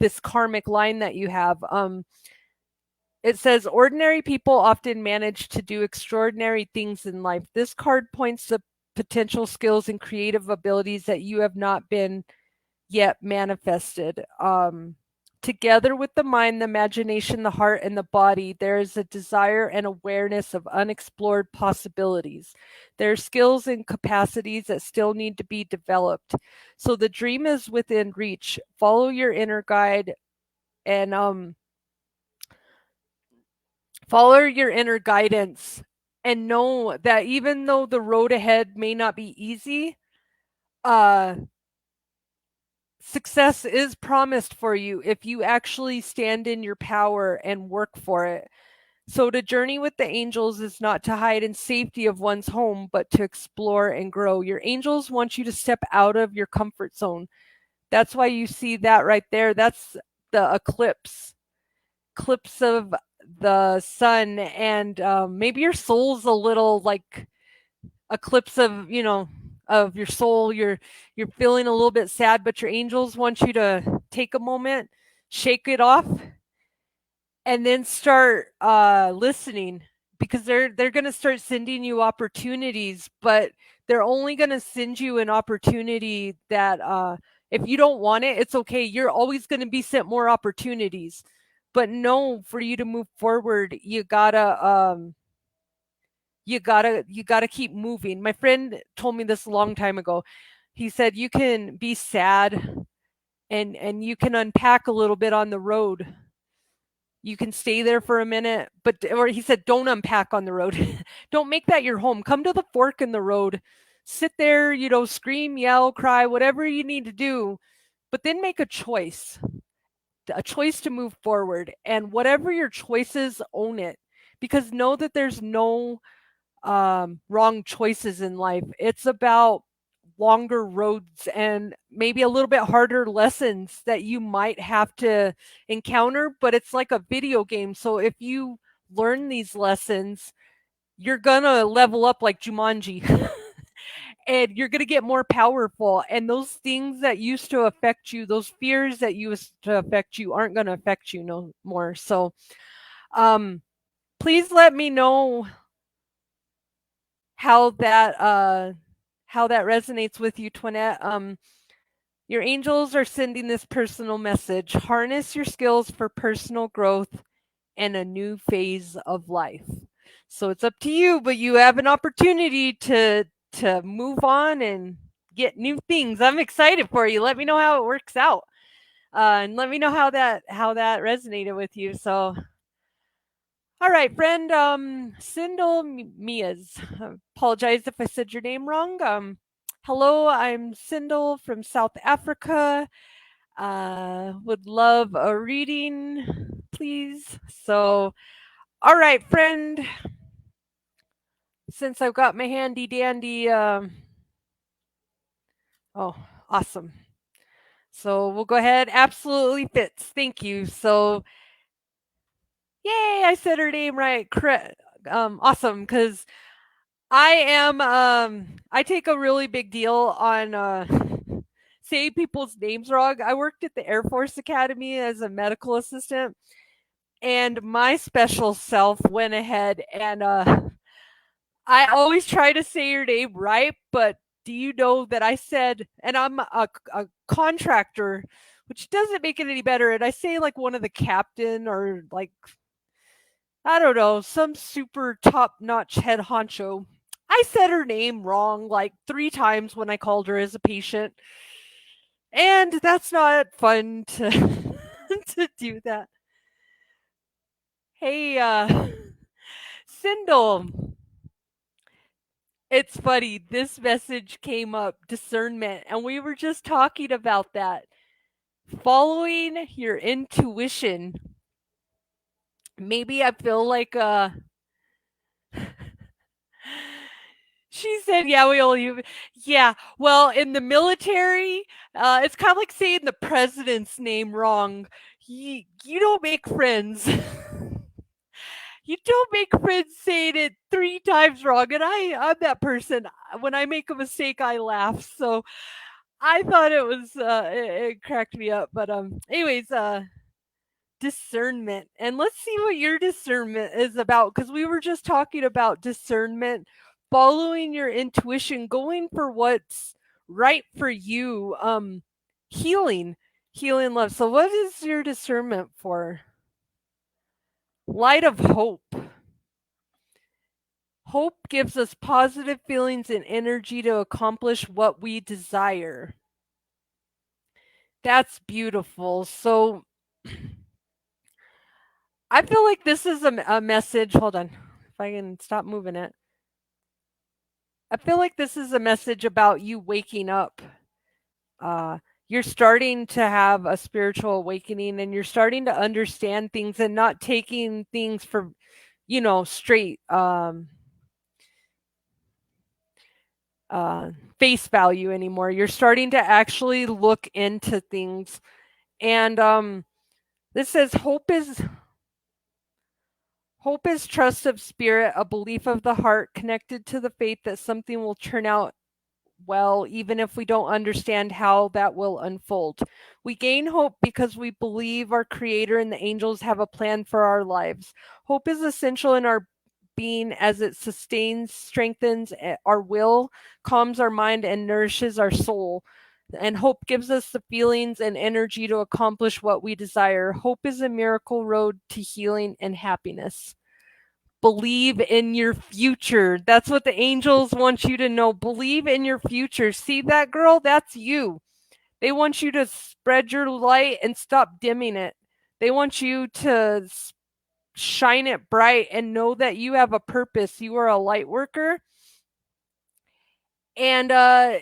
this karmic line that you have. It says ordinary people often manage to do extraordinary things in life. This card points to potential skills and creative abilities that you have not been yet manifested. Together with the mind, the imagination, the heart, and the body, there is a desire and awareness of unexplored possibilities. There are skills and capacities that still need to be developed. So the dream is within reach. Follow your inner guide, and follow your inner guidance, and know that even though the road ahead may not be easy, uh success is promised for you if you actually stand in your power and work for it. So to journey with the angels is not to hide in safety of one's home, but to explore and grow. Your angels want you to step out of your comfort zone. That's why you see that right there. That's the eclipse of the sun, and maybe your soul's a little like eclipse of, of your soul. You're feeling a little bit sad, but your angels want you to take a moment, shake it off, and then start listening, because they're going to start sending you opportunities, but they're only going to send you an opportunity that if you don't want it, it's okay. You're always going to be sent more opportunities, But no, for you to move forward, you gotta keep moving. My friend told me this a long time ago. He said you can be sad and you can unpack a little bit on the road. You can stay there for a minute, but or he said don't unpack on the road. Don't make that your home. Come to the fork in the road. Sit there, scream, yell, cry, whatever you need to do, but then make a choice to move forward. And whatever your choices, own it. Because know that there's no wrong choices in life. It's about longer roads and maybe a little bit harder lessons that you might have to encounter, but it's like a video game. So if you learn these lessons, you're gonna level up like Jumanji. And you're going to get more powerful. And those things that used to affect you, those fears that used to affect you, aren't going to affect you no more. So, um, please let me know how that resonates with you, Twinette. Your angels are sending this personal message. Harness your skills for personal growth and a new phase of life. So it's up to you, but you have an opportunity to move on and get new things. I'm excited for you. Let me know how it works out, and let me know how that resonated with you. So, all right, friend, Sindel Mias. Apologize if I said your name wrong. Hello, I'm Sindel from South Africa. Would love a reading, please. So, all right, friend. Since I've got my handy dandy, oh, awesome. So we'll go ahead. Absolutely fits. Thank you. So, yay! I said her name right. Awesome. Because I take a really big deal on saying people's names wrong. I worked at the Air Force Academy as a medical assistant, and my special self went ahead and I always try to say your name right, but do you know that I said, and I'm a contractor, which doesn't make it any better, and I say like one of the captain or like, I don't know, some super top notch head honcho. I said her name wrong like 3 times when I called her as a patient. And that's not fun to to do that. Hey, Sindel, it's funny. This message came up, discernment, and we were just talking about that. Following your intuition. Maybe I feel like she said, yeah, we all use. Yeah, well, in the military, it's kind of like saying the president's name wrong. You don't make friends. You don't make friends saying it 3 times wrong. And I'm that person. When I make a mistake, I laugh. So I thought it cracked me up. But anyways, discernment. And let's see what your discernment is about, because we were just talking about discernment, following your intuition, going for what's right for you, healing, healing love. So what is your discernment for? Light of hope. Hope gives us positive feelings and energy to accomplish what we desire. That's beautiful. So I feel like this is a message. Hold on, if I can stop moving it. I feel like this is a message about you waking up. You're starting to have a spiritual awakening, and you're starting to understand things and not taking things for, straight face value anymore. You're starting to actually look into things. And this says hope is trust of spirit, a belief of the heart connected to the faith that something will turn out well, even if we don't understand how that will unfold. We gain hope because we believe our Creator and the angels have a plan for our lives. Hope is essential in our being as it sustains, strengthens our will, calms our mind, and nourishes our soul. And hope gives us the feelings and energy to accomplish what we desire. Hope is a miracle road to healing and happiness. Believe in your future. That's what the angels want you to know. Believe in your future. See that girl? That's you. They want you to spread your light and stop dimming it. They want you to shine it bright and know that you have a purpose. You are a light worker. And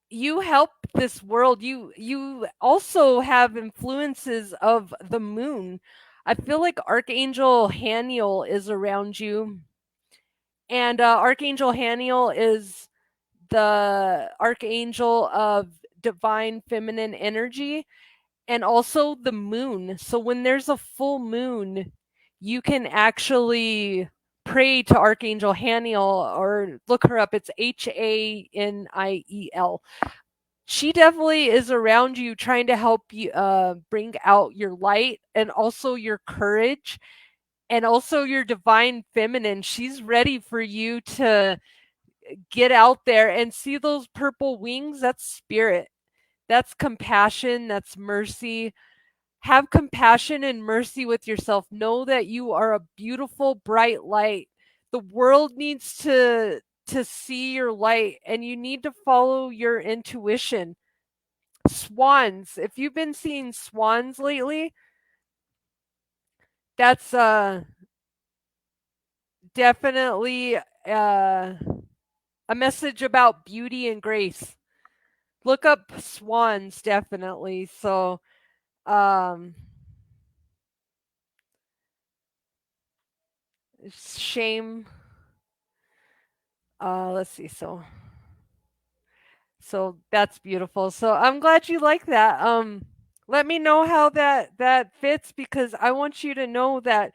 you help this world. You also have influences of the moon. I feel like Archangel Haniel is around you. And Archangel Haniel is the archangel of divine feminine energy and also the moon. So when there's a full moon, you can actually pray to Archangel Haniel or look her up. It's Haniel. She definitely is around you trying to help you bring out your light and also your courage and also your divine feminine. She's ready for you to get out there and see those purple wings. That's spirit. That's compassion. That's mercy. Have compassion and mercy with yourself. Know that you are a beautiful, bright light. The world needs to see your light and you need to follow your intuition. Swans. If you've been seeing swans lately, that's definitely a message about beauty and grace. Look up swans definitely. So um shame let's see. So that's beautiful. So I'm glad you like that. Let me know how that fits because I want you to know that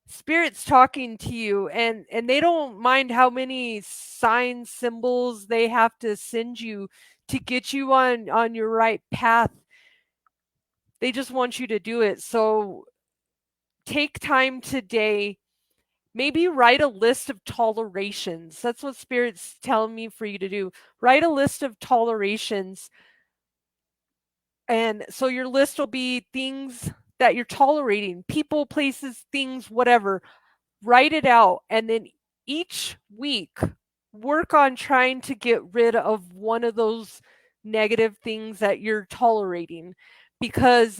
spirit's talking to you and they don't mind how many signs symbols they have to send you to get you on your right path. They just want you to do it. So take time today. Maybe write a list of tolerations. That's what spirit's telling me for you to do. Write a list of tolerations. And so your list will be things that you're tolerating, people, places, things, whatever. Write it out. And then each week, work on trying to get rid of one of those negative things that you're tolerating. Because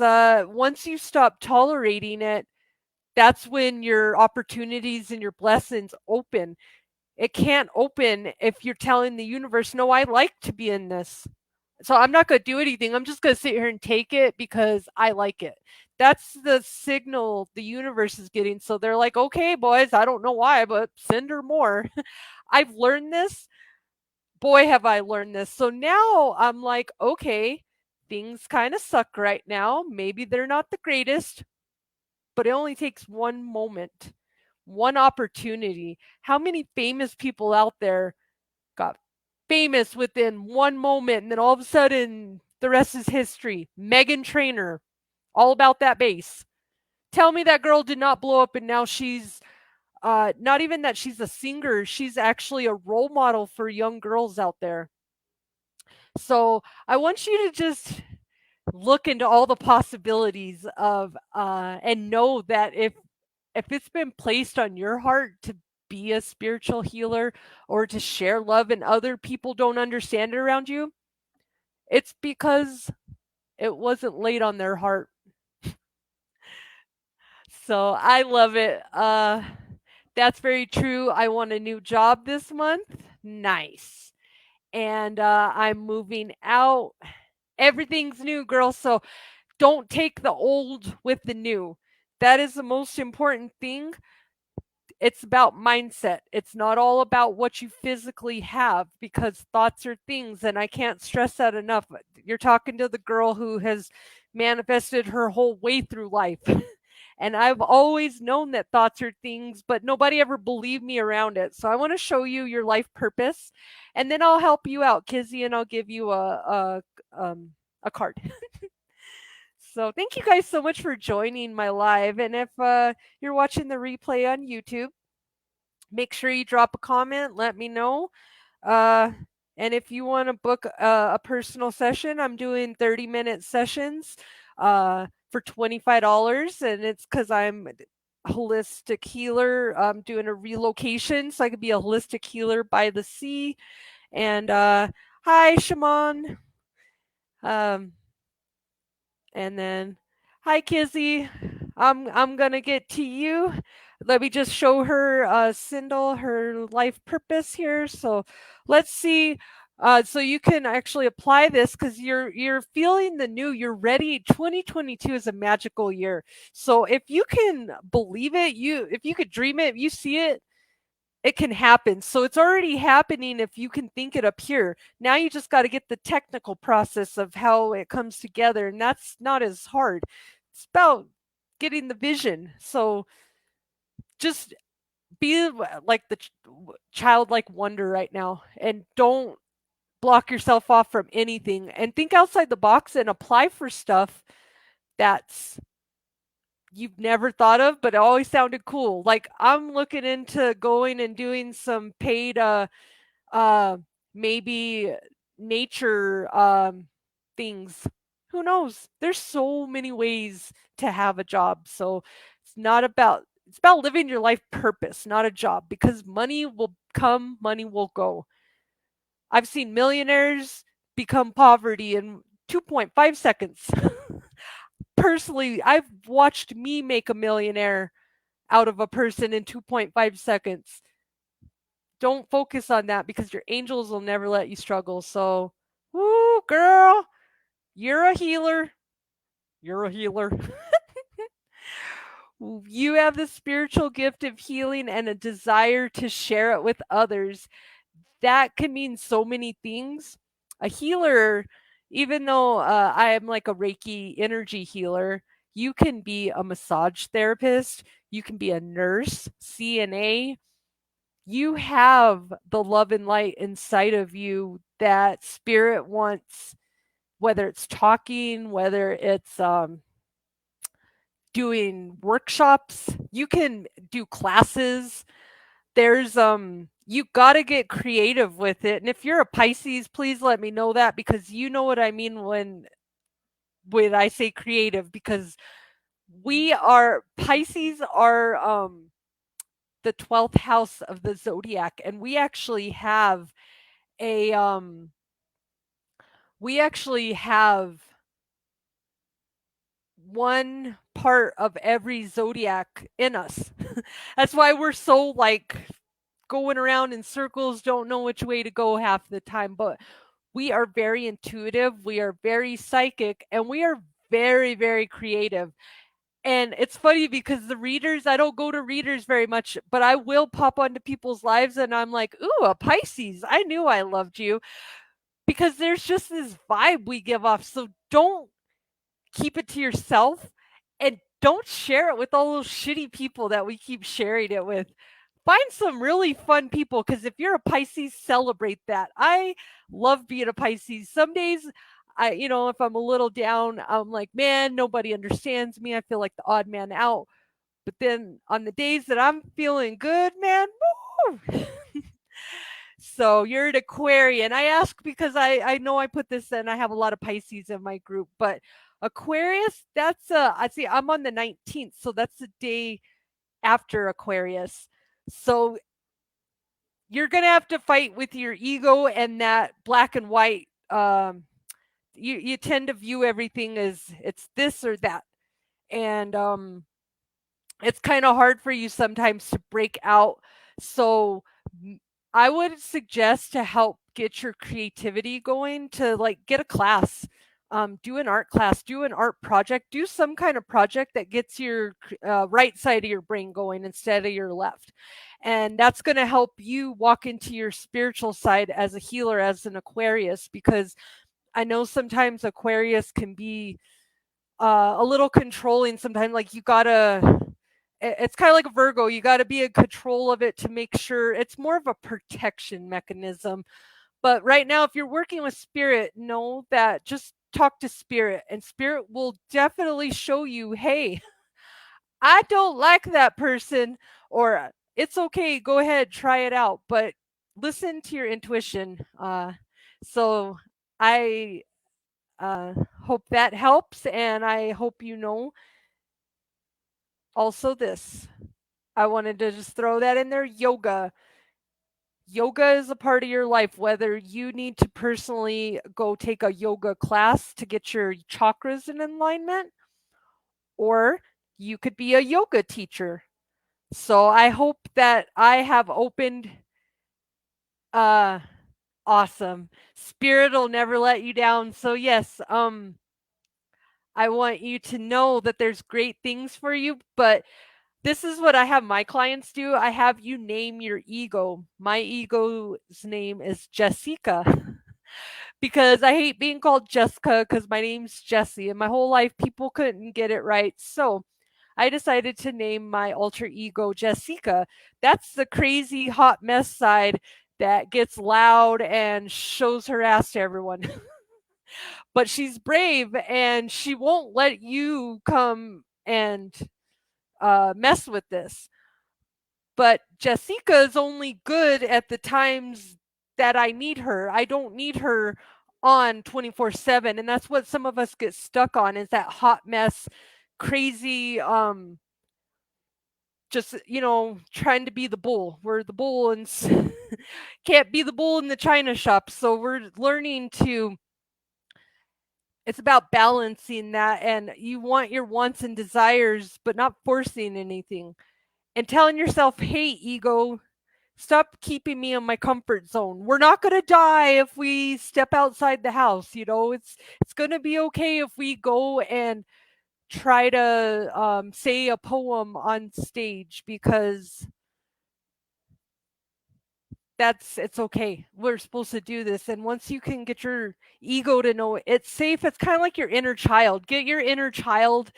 once you stop tolerating it, that's when your opportunities and your blessings open. It can't open if you're telling the universe, no, I like to be in this. So I'm not going to do anything. I'm just going to sit here and take it because I like it. That's the signal the universe is getting. So they're like, okay, boys, I don't know why, but send her more. I've learned this. Boy, have I learned this. So now I'm like, okay, things kind of suck right now. Maybe they're not the greatest, but it only takes one moment, one opportunity. How many famous people out there got famous within one moment and then all of a sudden the rest is history? Megan Trainor, all about that bass. Tell me that girl did not blow up and now she's not even that she's a singer, she's actually a role model for young girls out there. So I want you to just look into all the possibilities of and know that if it's been placed on your heart to be a spiritual healer or to share love and other people don't understand it around you, it's because it wasn't laid on their heart. So I love it. That's very true. I want a new job this month. Nice. And I'm moving out. Everything's new, girl. So don't take the old with the new. That is the most important thing. It's about mindset. It's not all about what you physically have because thoughts are things. And I can't stress that enough. You're talking to the girl who has manifested her whole way through life. And I've always known that thoughts are things, but nobody ever believed me around it. So I want to show you your life purpose, and then I'll help you out, Kizzy, and I'll give you a card. So thank you guys so much for joining my live. And if you're watching the replay on YouTube, make sure you drop a comment. Let me know. Uh, And if you want to book a personal session, I'm doing 30-minute sessions for $25. And it's because I'm a holistic healer. I'm doing a relocation so I could be a holistic healer by the sea. And hi, Shaman. Um, and then, hi, Kizzy. I'm gonna get to you. Let me just show her Sindel her life purpose here. So let's see. So you can actually apply this because you're feeling the new. You're ready. 2022 is a magical year. So if you can believe it, if you could dream it, if you see it, it can happen. So it's already happening if you can think it up here. Now you just got to get the technical process of how it comes together, and that's not as hard. It's about getting the vision. So just be like the childlike wonder right now, and don't block yourself off from anything, and think outside the box and apply for stuff that's you've never thought of, but it always sounded cool. Like I'm looking into going and doing some paid uh maybe nature things. Who knows? There's so many ways to have a job. So it's about living your life purpose, not a job, because money will come, money will go. I've seen millionaires become poverty in 2.5 seconds. Personally, I've watched me make a millionaire out of a person in 2.5 seconds. Don't focus on that because your angels will never let you struggle. So, woo, girl, you're a healer. You're a healer. You have the spiritual gift of healing and a desire to share it with others. That can mean so many things. A healer, even though I am like a Reiki energy healer, you can be a massage therapist, you can be a nurse, CNA. You have the love and light inside of you that spirit wants, whether it's talking, whether it's doing workshops, you can do classes. There's you got to get creative with it. And if you're a Pisces, please let me know that, because you know what I mean when I say creative, because we are Pisces are the 12th house of the zodiac, and a we actually have one part of every zodiac in us. That's why we're so like going around in circles, don't know which way to go half the time. But we are very intuitive, we are very psychic, and we are very, very creative. And it's funny because the readers, I don't go to readers very much, but I will pop onto people's lives and I'm like, ooh, a Pisces. I knew I loved you, because there's just this vibe we give off. So don't keep it to yourself, and don't share it with all those shitty people that we keep sharing it with. Find some really fun people, because if you're a Pisces, celebrate that. I love being a Pisces. Some days, if I'm a little down, I'm like, man, nobody understands me. I feel like the odd man out. But then on the days that I'm feeling good, man, woo! So you're an Aquarian. I ask because I know I put this in. I have a lot of Pisces in my group, but Aquarius, I see I'm on the 19th, so that's the day after Aquarius. So you're gonna have to fight with your ego and that black and white. You tend to view everything as it's this or that, and it's kind of hard for you sometimes to break out. So I would suggest, to help get your creativity going, to like get a class, do an art class, do an art project, do some kind of project that gets your right side of your brain going instead of your left. And that's going to help you walk into your spiritual side as a healer, as an Aquarius, because I know sometimes Aquarius can be a little controlling sometimes. Like you gotta, it's kind of like a Virgo. You got to be in control of it to make sure it's more of a protection mechanism. But right now, if you're working with spirit, know that just talk to spirit, and spirit will definitely show you, hey, I don't like that person, or it's okay, go ahead, try it out. But listen to your intuition. So I hope that helps, and I hope you know also this. I wanted to just throw that in there. Yoga is a part of your life, whether you need to personally go take a yoga class to get your chakras in alignment, or you could be a yoga teacher. So I hope that I have opened uh awesome. Spirit will never let you down. So yes, I want you to know that there's great things for you, but this is what I have my clients do. I have you name your ego. My ego's name is Jessica because I hate being called Jessica because my name's Jessie, and my whole life people couldn't get it right. So I decided to name my alter ego Jessica. That's the crazy hot mess side that gets loud and shows her ass to everyone. But she's brave and she won't let you come and mess with this. But Jessica is only good at the times that I need her. I don't need her on 24/7, and that's what some of us get stuck on is that hot mess, crazy just trying to be the bull. We're the bull and can't be the bull in the china shop. So we're learning to it's about balancing that, and you want your wants and desires but not forcing anything and telling yourself, hey ego, stop keeping me in my comfort zone. We're not going to die if we step outside the house. It's going to be okay if we go and try to say a poem on stage, because it's okay. We're supposed to do this. And once you can get your ego to know it's safe, it's kind of like your inner child. Get your inner child,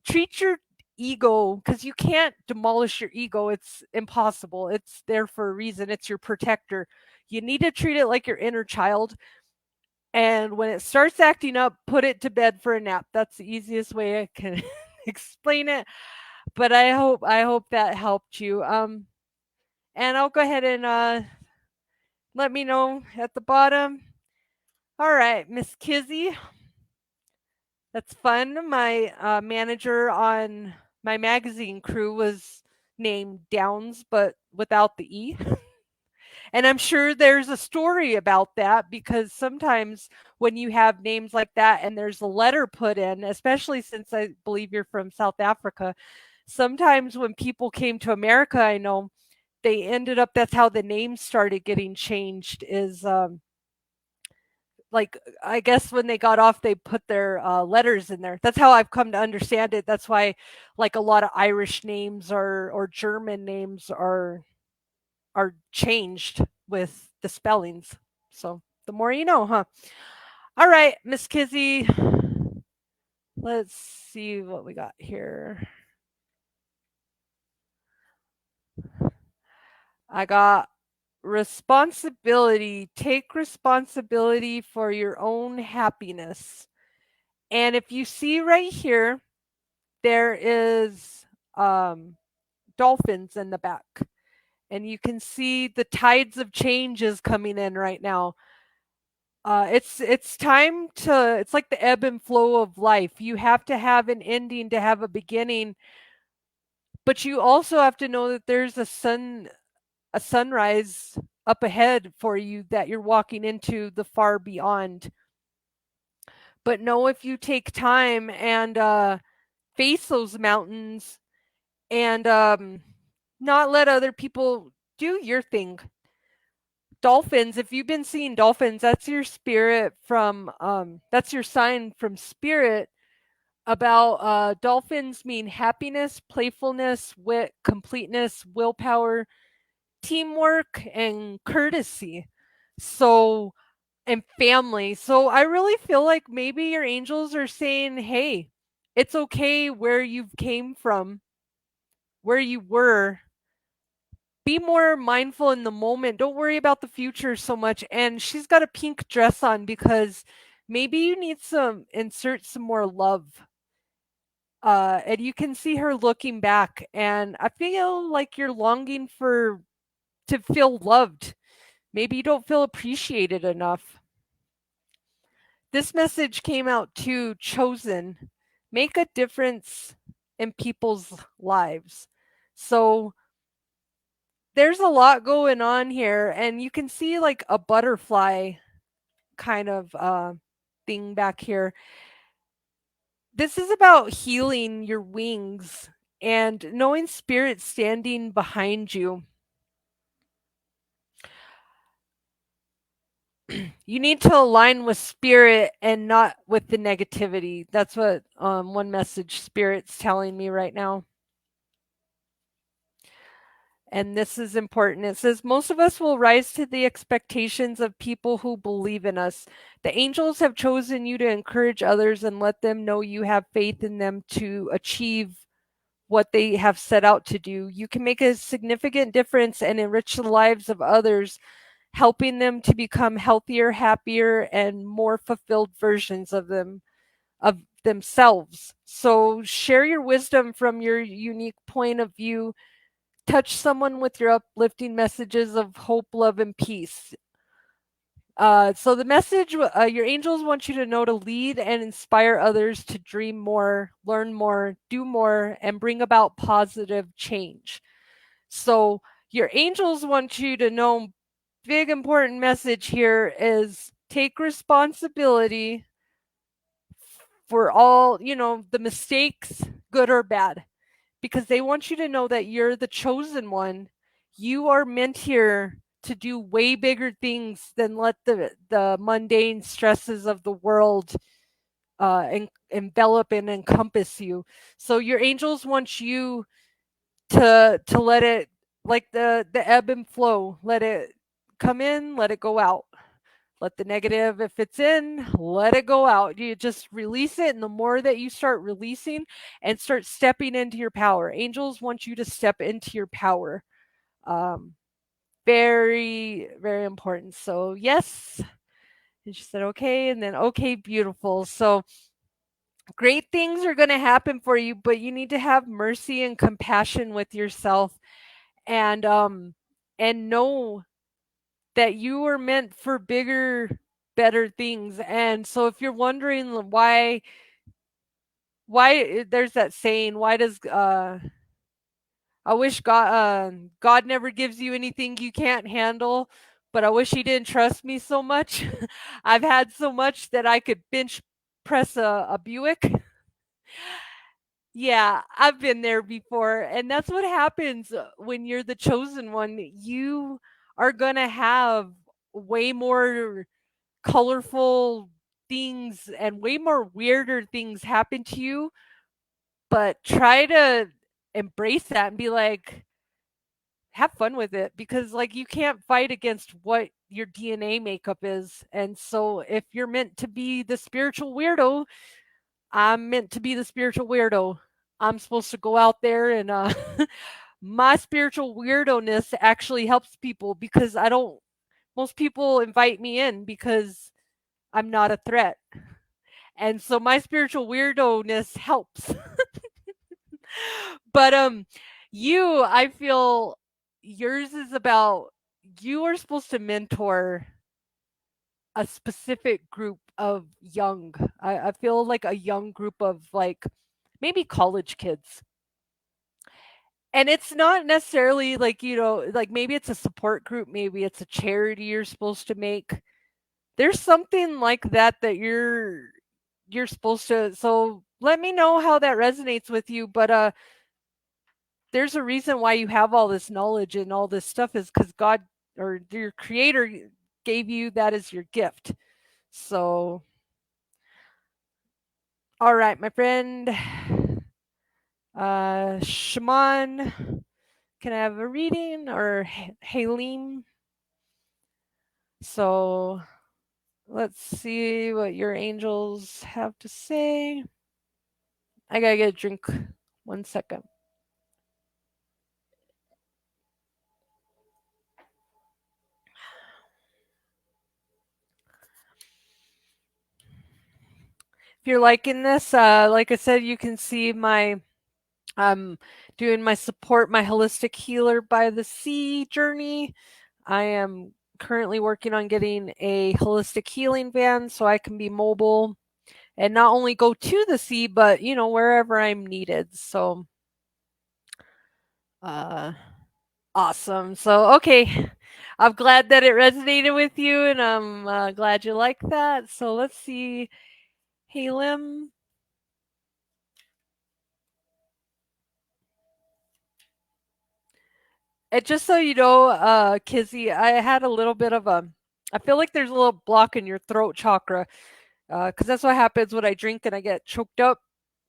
treat your ego, because you can't demolish your ego. It's impossible. It's there for a reason. It's your protector. You need to treat it like your inner child. And when it starts acting up, put it to bed for a nap. That's the easiest way I can explain it. But I hope that helped you. And I'll go ahead and let me know at the bottom. All right, Miss Kizzy. That's fun. My manager on my magazine crew was named Downs, but without the E. And I'm sure there's a story about that, because sometimes when you have names like that and there's a letter put in, especially since I believe you're from South Africa, sometimes when people came to America, I know they ended up, that's how the names started getting changed, is like, I guess when they got off, they put their letters in there. That's how I've come to understand it. That's why, like, a lot of Irish names or German names are changed with the spellings. So the more you know, huh? All right, Miss Kizzy. Let's see what we got here. I got responsibility. Take responsibility for your own happiness. And if you see right here, there is dolphins in the back. And you can see the tides of changes coming in right now. It's time to, it's like the ebb and flow of life. You have to have an ending to have a beginning, but you also have to know that there's a sunrise up ahead for you that you're walking into the far beyond. But know, if you take time and face those mountains and not let other people, do your thing. Dolphins, if you've been seeing dolphins, that's your spirit from that's your sign from spirit about dolphins mean happiness, playfulness, wit, completeness, willpower, teamwork, and courtesy. So, and family. So I really feel like maybe your angels are saying, hey, it's okay where you came from, where you were. Be more mindful in the moment. Don't worry about the future so much. And she's got a pink dress on because maybe you need some, insert some more love. And you can see her looking back, and I feel like you're longing for to feel loved. Maybe you don't feel appreciated enough. This message came out to chosen. Make a difference in people's lives. So there's a lot going on here, and you can see like a butterfly kind of thing back here. This is about healing your wings and knowing spirit standing behind you. You need to align with spirit and not with the negativity. That's what one message spirit's telling me right now. And this is important. It says, most of us will rise to the expectations of people who believe in us. The angels have chosen you to encourage others and let them know you have faith in them to achieve what they have set out to do. You can make a significant difference and enrich the lives of others, helping them to become healthier, happier, and more fulfilled versions of themselves. So share your wisdom from your unique point of view. Touch someone with your uplifting messages of hope, love, and peace. So the message, your angels want you to know to lead and inspire others to dream more, learn more, do more, and bring about positive change. So your angels want you to know, big important message here is take responsibility for all, the mistakes, good or bad, because they want you to know that you're the chosen one. You are meant here to do way bigger things than let the mundane stresses of the world envelop and encompass you. So your angels want you to let it, like the ebb and flow, let it come in, let it go out. Let the negative, if it's in, let it go out. You just release it. And the more that you start releasing and start stepping into your power, angels want you to step into your power. Um, Very, very important. So, yes. And she said, okay. And then, okay, beautiful. So, great things are going to happen for you, but you need to have mercy and compassion with yourself, and know that you were meant for bigger, better things. And so if you're wondering why there's that saying, why does I wish God never gives you anything you can't handle, but I wish he didn't trust me so much. I've had so much that I could bench press a Buick. Yeah, I've been there before. And that's what happens when you're the chosen one. You are going to have way more colorful things and way more weirder things happen to you, but try to embrace that and be like, have fun with it, because like you can't fight against what your DNA makeup is. And so if you're meant to be the spiritual weirdo, I'm meant to be the spiritual weirdo. I'm supposed to go out there and my spiritual weirdo-ness actually helps people, because I don't most people invite me in because I'm not a threat. And so my spiritual weirdo-ness helps. But I feel yours is about, you are supposed to mentor a specific group of young. I feel like a young group of like maybe college kids. And it's not necessarily like, like maybe it's a support group, maybe it's a charity you're supposed to make. There's something like that that you're supposed to. So let me know how that resonates with you. But there's a reason why you have all this knowledge and all this stuff, is because God or your creator gave you that as your gift. So, all right, my friend, Shaman, can I have a reading, or Haleen? So let's see what your angels have to say. I gotta get a drink. 1 second. If you're liking this, like I said, you can see I'm doing my support, my holistic healer by the sea journey. I am currently working on getting a holistic healing van so I can be mobile and not only go to the sea, but wherever I'm needed. So, uh, awesome. So, okay, I'm glad that it resonated with you, and I'm glad you like that. So, let's see. Hey, Lim. And just so you know, Kizzy, I had a little bit of a. I feel like there's a little block in your throat chakra, because that's what happens when I drink and I get choked up.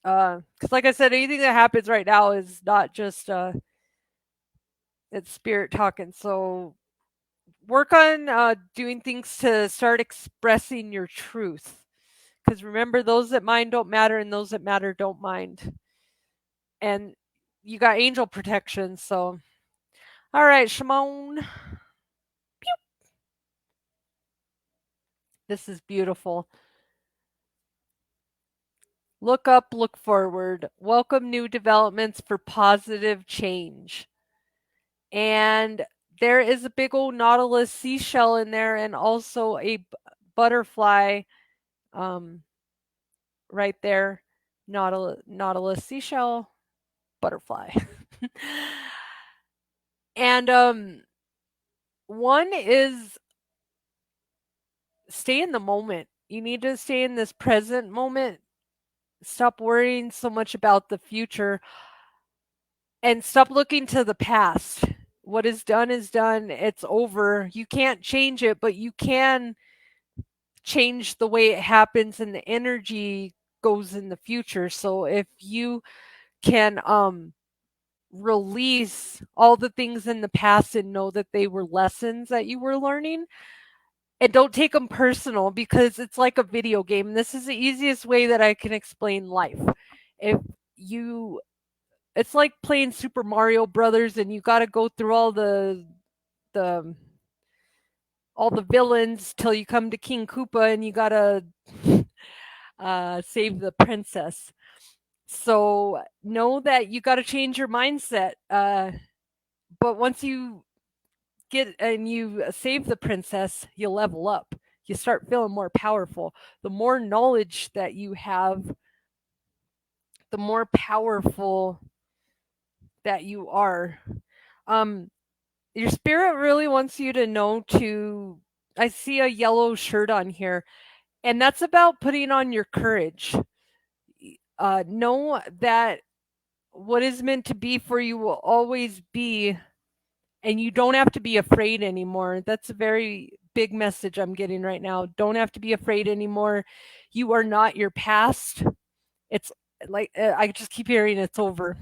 Because, like I said, anything that happens right now is not just it's spirit talking. So work on doing things to start expressing your truth. Because remember, those that mind don't matter, and those that matter don't mind. And you got angel protection. So, all right, Shimon, this is beautiful. Look up, look forward. Welcome new developments for positive change. And there is a big old nautilus seashell in there, and also a butterfly um, right there. Nautilus seashell, butterfly. And one is stay in the moment. You need to stay in this present moment. Stop worrying so much about the future and stop looking to the past. What is done is done. It's over. You can't change it, but you can change the way it happens and the energy goes in the future. So if you can release all the things in the past and know that they were lessons that you were learning, and don't take them personal, because it's like a video game. This is the easiest way that I can explain life. If you It's like playing Super Mario Brothers and you got to go through the all the villains till you come to King Koopa, and you got to save the princess. So know that you got to change your mindset. But once you get and you save the princess, you level up. You start feeling more powerful. The more knowledge that you have, the more powerful that you are. Um, your spirit really wants you to know to. I see a yellow shirt on here, and that's about putting on your courage. Know that what is meant to be for you will always be, and you don't have to be afraid anymore. That's a very big message I'm getting right now. Don't have to be afraid anymore. You are not your past. It's like I just keep hearing it's over.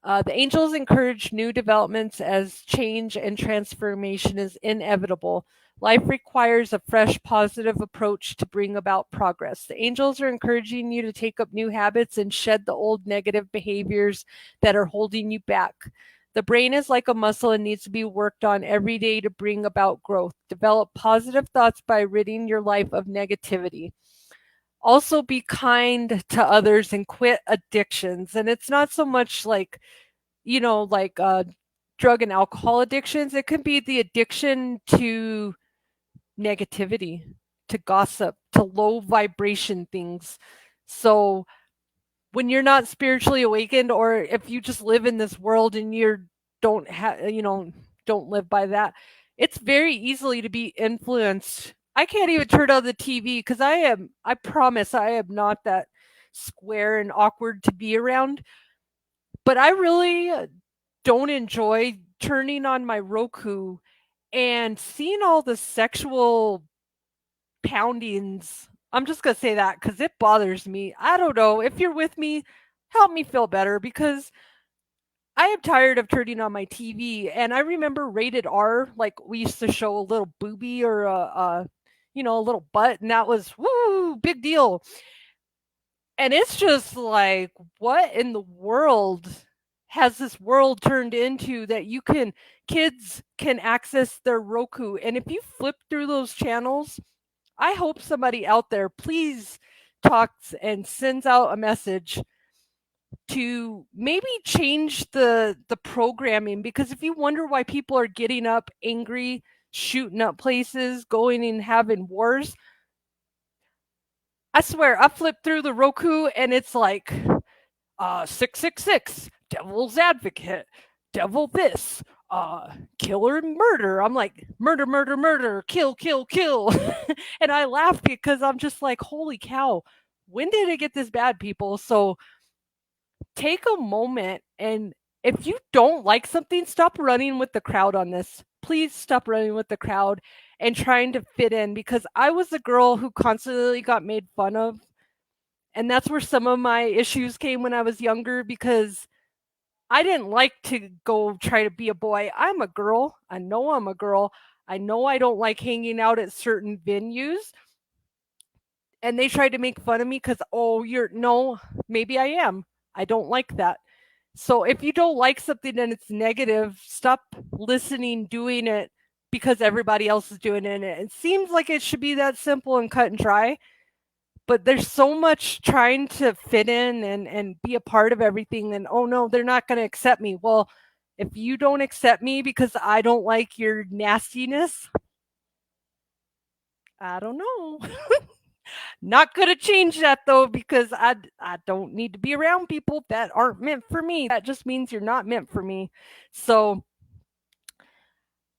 The angels encourage new developments as change and transformation is inevitable. Life requires a fresh, positive approach to bring about progress. The angels are encouraging you to take up new habits and shed the old negative behaviors that are holding you back. The brain is like a muscle and needs to be worked on every day to bring about growth. Develop positive thoughts by ridding your life of negativity. Also, be kind to others and quit addictions. And it's not so much like, like drug and alcohol addictions. It can be the addiction to negativity, to gossip, to low vibration things. So when you're not spiritually awakened, or if you just live in this world and don't have, don't live by that, it's very easily to be influenced. I can't even turn on the TV because I promise I am not that square and awkward to be around. But I really don't enjoy turning on my Roku and seeing all the sexual poundings. I'm just going to say that because it bothers me. I don't know. If you're with me, help me feel better, because I am tired of turning on my TV. And I remember rated R, like we used to show a little boobie or a little butt, and that was woo, big deal. And it's just like, what in the world has this world turned into that kids can access their Roku? And if you flip through those channels, I hope somebody out there please talks and sends out a message to maybe change the programming, because if you wonder why people are getting up angry, shooting up places, going and having wars. I swear, I flipped through the Roku and it's like 666, devil's advocate, devil this, killer and murder. I'm like, murder, murder, murder, kill, kill, kill. And I laugh because I'm just like, holy cow, when did it get this bad, people? So take a moment, and if you don't like something, stop running with the crowd on this. Please stop running with the crowd and trying to fit in, because I was the girl who constantly got made fun of. And that's where some of my issues came when I was younger, because I didn't like to go try to be a boy. I'm a girl. I know I'm a girl. I know I don't like hanging out at certain venues. And they tried to make fun of me because, oh, you're no, maybe I am. I don't like that. So if you don't like something and it's negative, stop listening, doing it because everybody else is doing it. It seems like it should be that simple and cut and dry, but there's so much trying to fit in and be a part of everything. And oh no, they're not going to accept me. Well, if you don't accept me because I don't like your nastiness, I don't know. Not gonna change that though, because I don't need to be around people that aren't meant for me. That just means you're not meant for me. So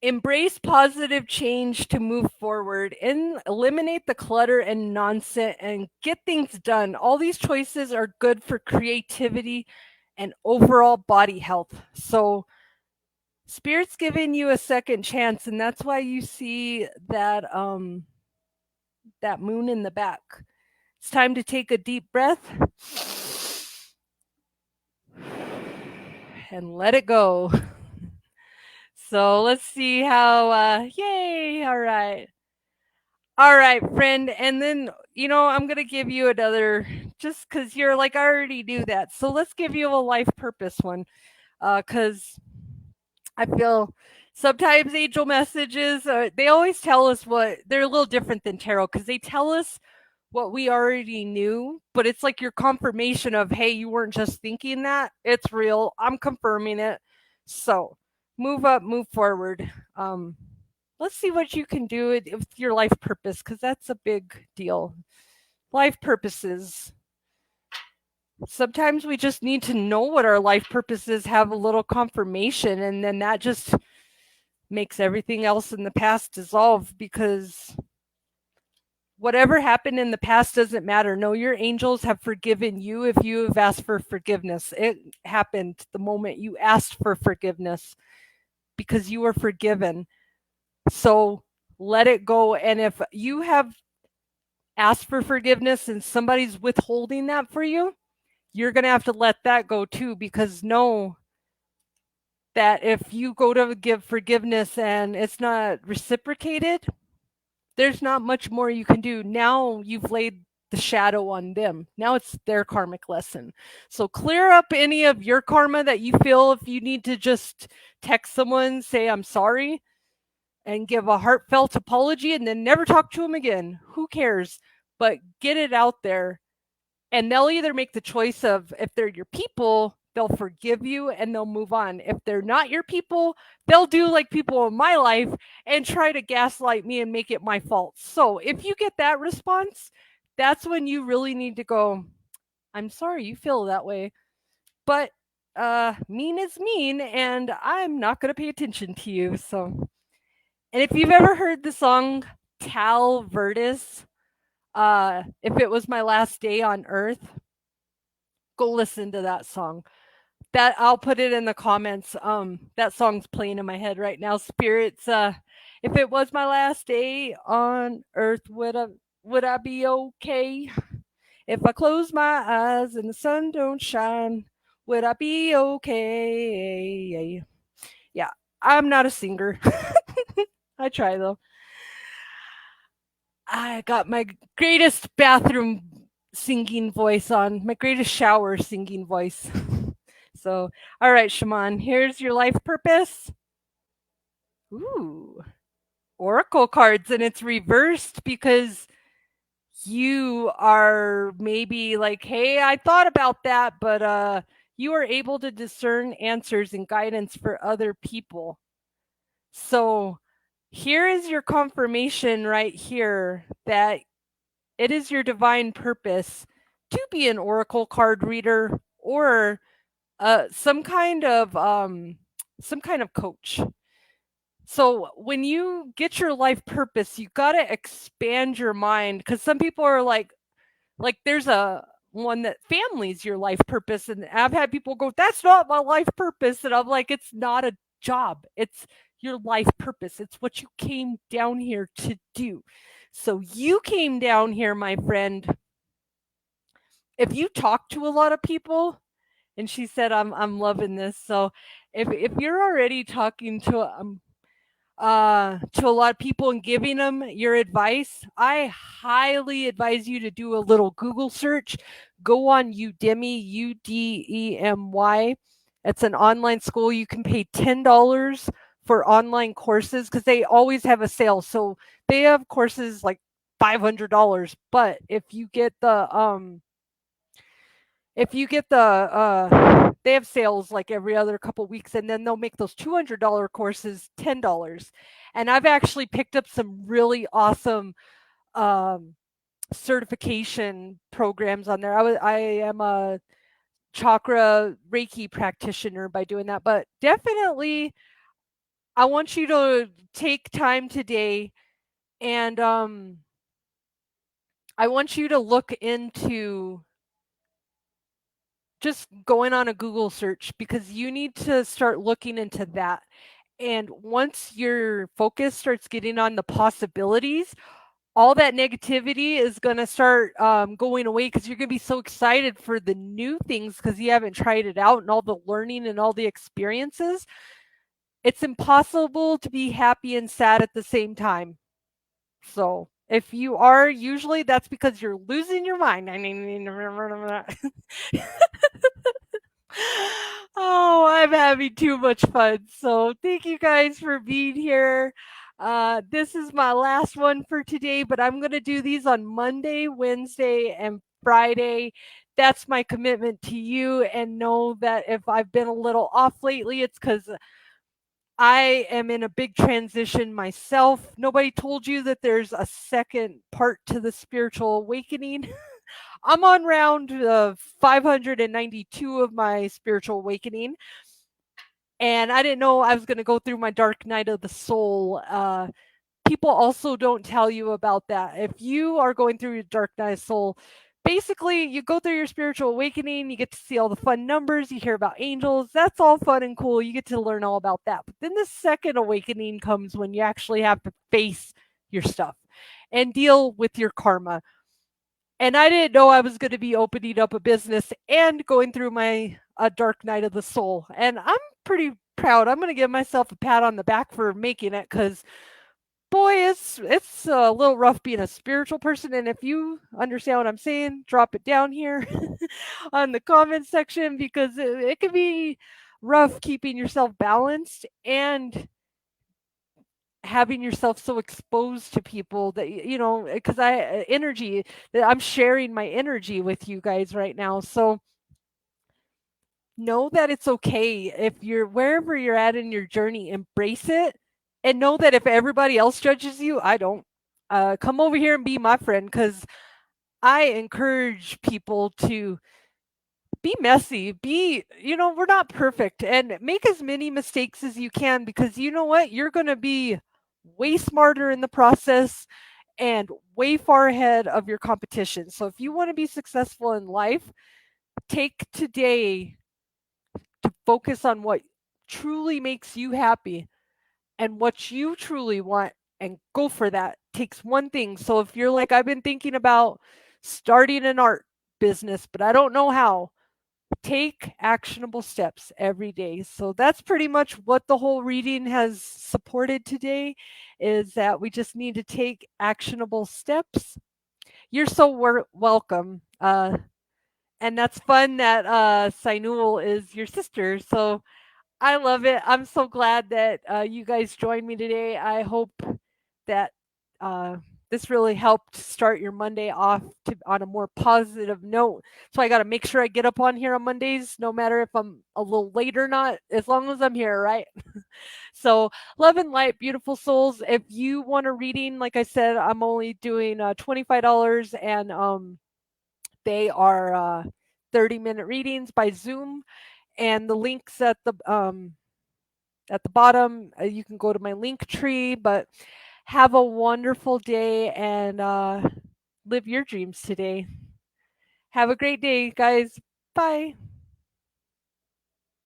embrace positive change to move forward and eliminate the clutter and nonsense and get things done. All these choices are good for creativity and overall body health. So spirit's giving you a second chance, and that's why you see that moon in the back. It's time to take a deep breath and let it go. So let's see how, yay, all right. All right, friend. And then, I'm going to give you another, just because you're like, I already knew that. So let's give you a life purpose one. Because I feel sometimes angel messages, they always tell us what they're a little different than tarot, because they tell us what we already knew, but it's like your confirmation of, hey, you weren't just thinking that. It's real. I'm confirming it. So move up, move forward. Let's see what you can do with your life purpose, because that's a big deal. Life purposes. Sometimes we just need to know what our life purpose is, have a little confirmation, and then that just makes everything else in the past dissolve, because whatever happened in the past doesn't matter. No, your angels have forgiven you if you have asked for forgiveness. It happened the moment you asked for forgiveness, because you were forgiven. So let it go. And if you have asked for forgiveness and somebody's withholding that for you, you're going to have to let that go too, because know that if you go to give forgiveness and it's not reciprocated, there's not much more you can do. Now you've laid the shadow on them. Now it's their karmic lesson. So clear up any of your karma that you feel. If you need to just text someone, say, I'm sorry, and give a heartfelt apology and then never talk to them again. Who cares? But get it out there. And they'll either make the choice of, if they're your people, they'll forgive you and they'll move on. If they're not your people, they'll do like people in my life and try to gaslight me and make it my fault. So if you get that response, that's when you really need to go, I'm sorry you feel that way, but mean is mean, and I'm not going to pay attention to you. So, and if you've ever heard the song Tal Vertis, if it was my last day on earth, go listen to that song. That I'll put it in the comments. That song's playing in my head right now. Spirits, if it was my last day on earth, would I be okay? If I close my eyes and the sun don't shine, would I be okay? Yeah, I'm not a singer. I try though. I got my greatest bathroom singing voice on, my greatest shower singing voice. So, all right, Shaman, here's your life purpose. Ooh, oracle cards, and it's reversed because you are maybe like, hey, I thought about that, but you are able to discern answers and guidance for other people. So Here is your confirmation right here that it is your divine purpose to be an oracle card reader or some kind of coach. So when you get your life purpose, you got to expand your mind because some people are like there's a one that family's your life purpose, and I've had people go, "That's not my life purpose," and I'm like, "It's not a job. It's your life purpose. It's what you came down here to do." So you came down here, my friend. If you talk to a lot of people, and she said, I'm loving this. So if you're already talking to a lot of people and giving them your advice, I highly advise you to do a little Google search. Go on Udemy, Udemy. It's an online school. You can pay $10 for online courses because they always have a sale. So they have courses like $500, but if you get the they have sales like every other couple weeks, and then they'll make those $200 courses $10. And I've actually picked up some really awesome um, certification programs on there. I am a chakra Reiki practitioner by doing that, but definitely I want you to take time today and I want you to look into just going on a Google search because you need to start looking into that. And once your focus starts getting on the possibilities, all that negativity is going to start going away because you're going to be so excited for the new things because you haven't tried it out and all the learning and all the experiences. It's impossible to be happy and sad at the same time. So if you are, usually that's because you're losing your mind. Oh, I'm having too much fun. So thank you guys for being here. This is my last one for today, but I'm going to do these on Monday, Wednesday, and Friday. That's my commitment to you. And know that if I've been a little off lately, it's because I am in a big transition myself. Nobody told you that there's a second part to the spiritual awakening. I'm on round 592 of my spiritual awakening. And I didn't know I was going to go through my dark night of the soul. People also don't tell you about that. If you are going through your dark night of soul, basically you go through your spiritual awakening, you get to see all the fun numbers, you hear about angels. That's all fun and cool. You get to learn all about that. But then the second awakening comes when you actually have to face your stuff and deal with your karma. And I didn't know I was going to be opening up a business and going through my dark night of the soul. And I'm pretty proud. I'm going to give myself a pat on the back for making it because boy, it's a little rough being a spiritual person. And if you understand what I'm saying, drop it down here on the comment section because it can be rough keeping yourself balanced and having yourself so exposed to people that because I energy that I'm sharing my energy with you guys right now. So know that it's okay if you're wherever you're at in your journey, embrace it, and know that if everybody else judges you, I don't. Come over here and be my friend because I encourage people to be messy, we're not perfect, and make as many mistakes as you can because you know what? You're going to be way smarter in the process and way far ahead of your competition. So if you want to be successful in life, take today to focus on what truly makes you happy and what you truly want and go for that. Takes one thing. So if you're like, I've been thinking about starting an art business, but I don't know how, take actionable steps every day. So that's pretty much what the whole reading has supported today is that we just need to take actionable steps. You're so welcome. And that's fun that Sainul is your sister. So I love it. I'm so glad that you guys joined me today. I hope that uh, this really helped start your Monday off on a more positive note. So I got to make sure I get up on here on Mondays, no matter if I'm a little late or not, as long as I'm here, right? So, love and light, beautiful souls. If you want a reading, like I said, I'm only doing $25, and they are 30-minute readings by Zoom, and the links at the bottom. You can go to my link tree, but have a wonderful day and live your dreams today. Have a great day, guys. Bye.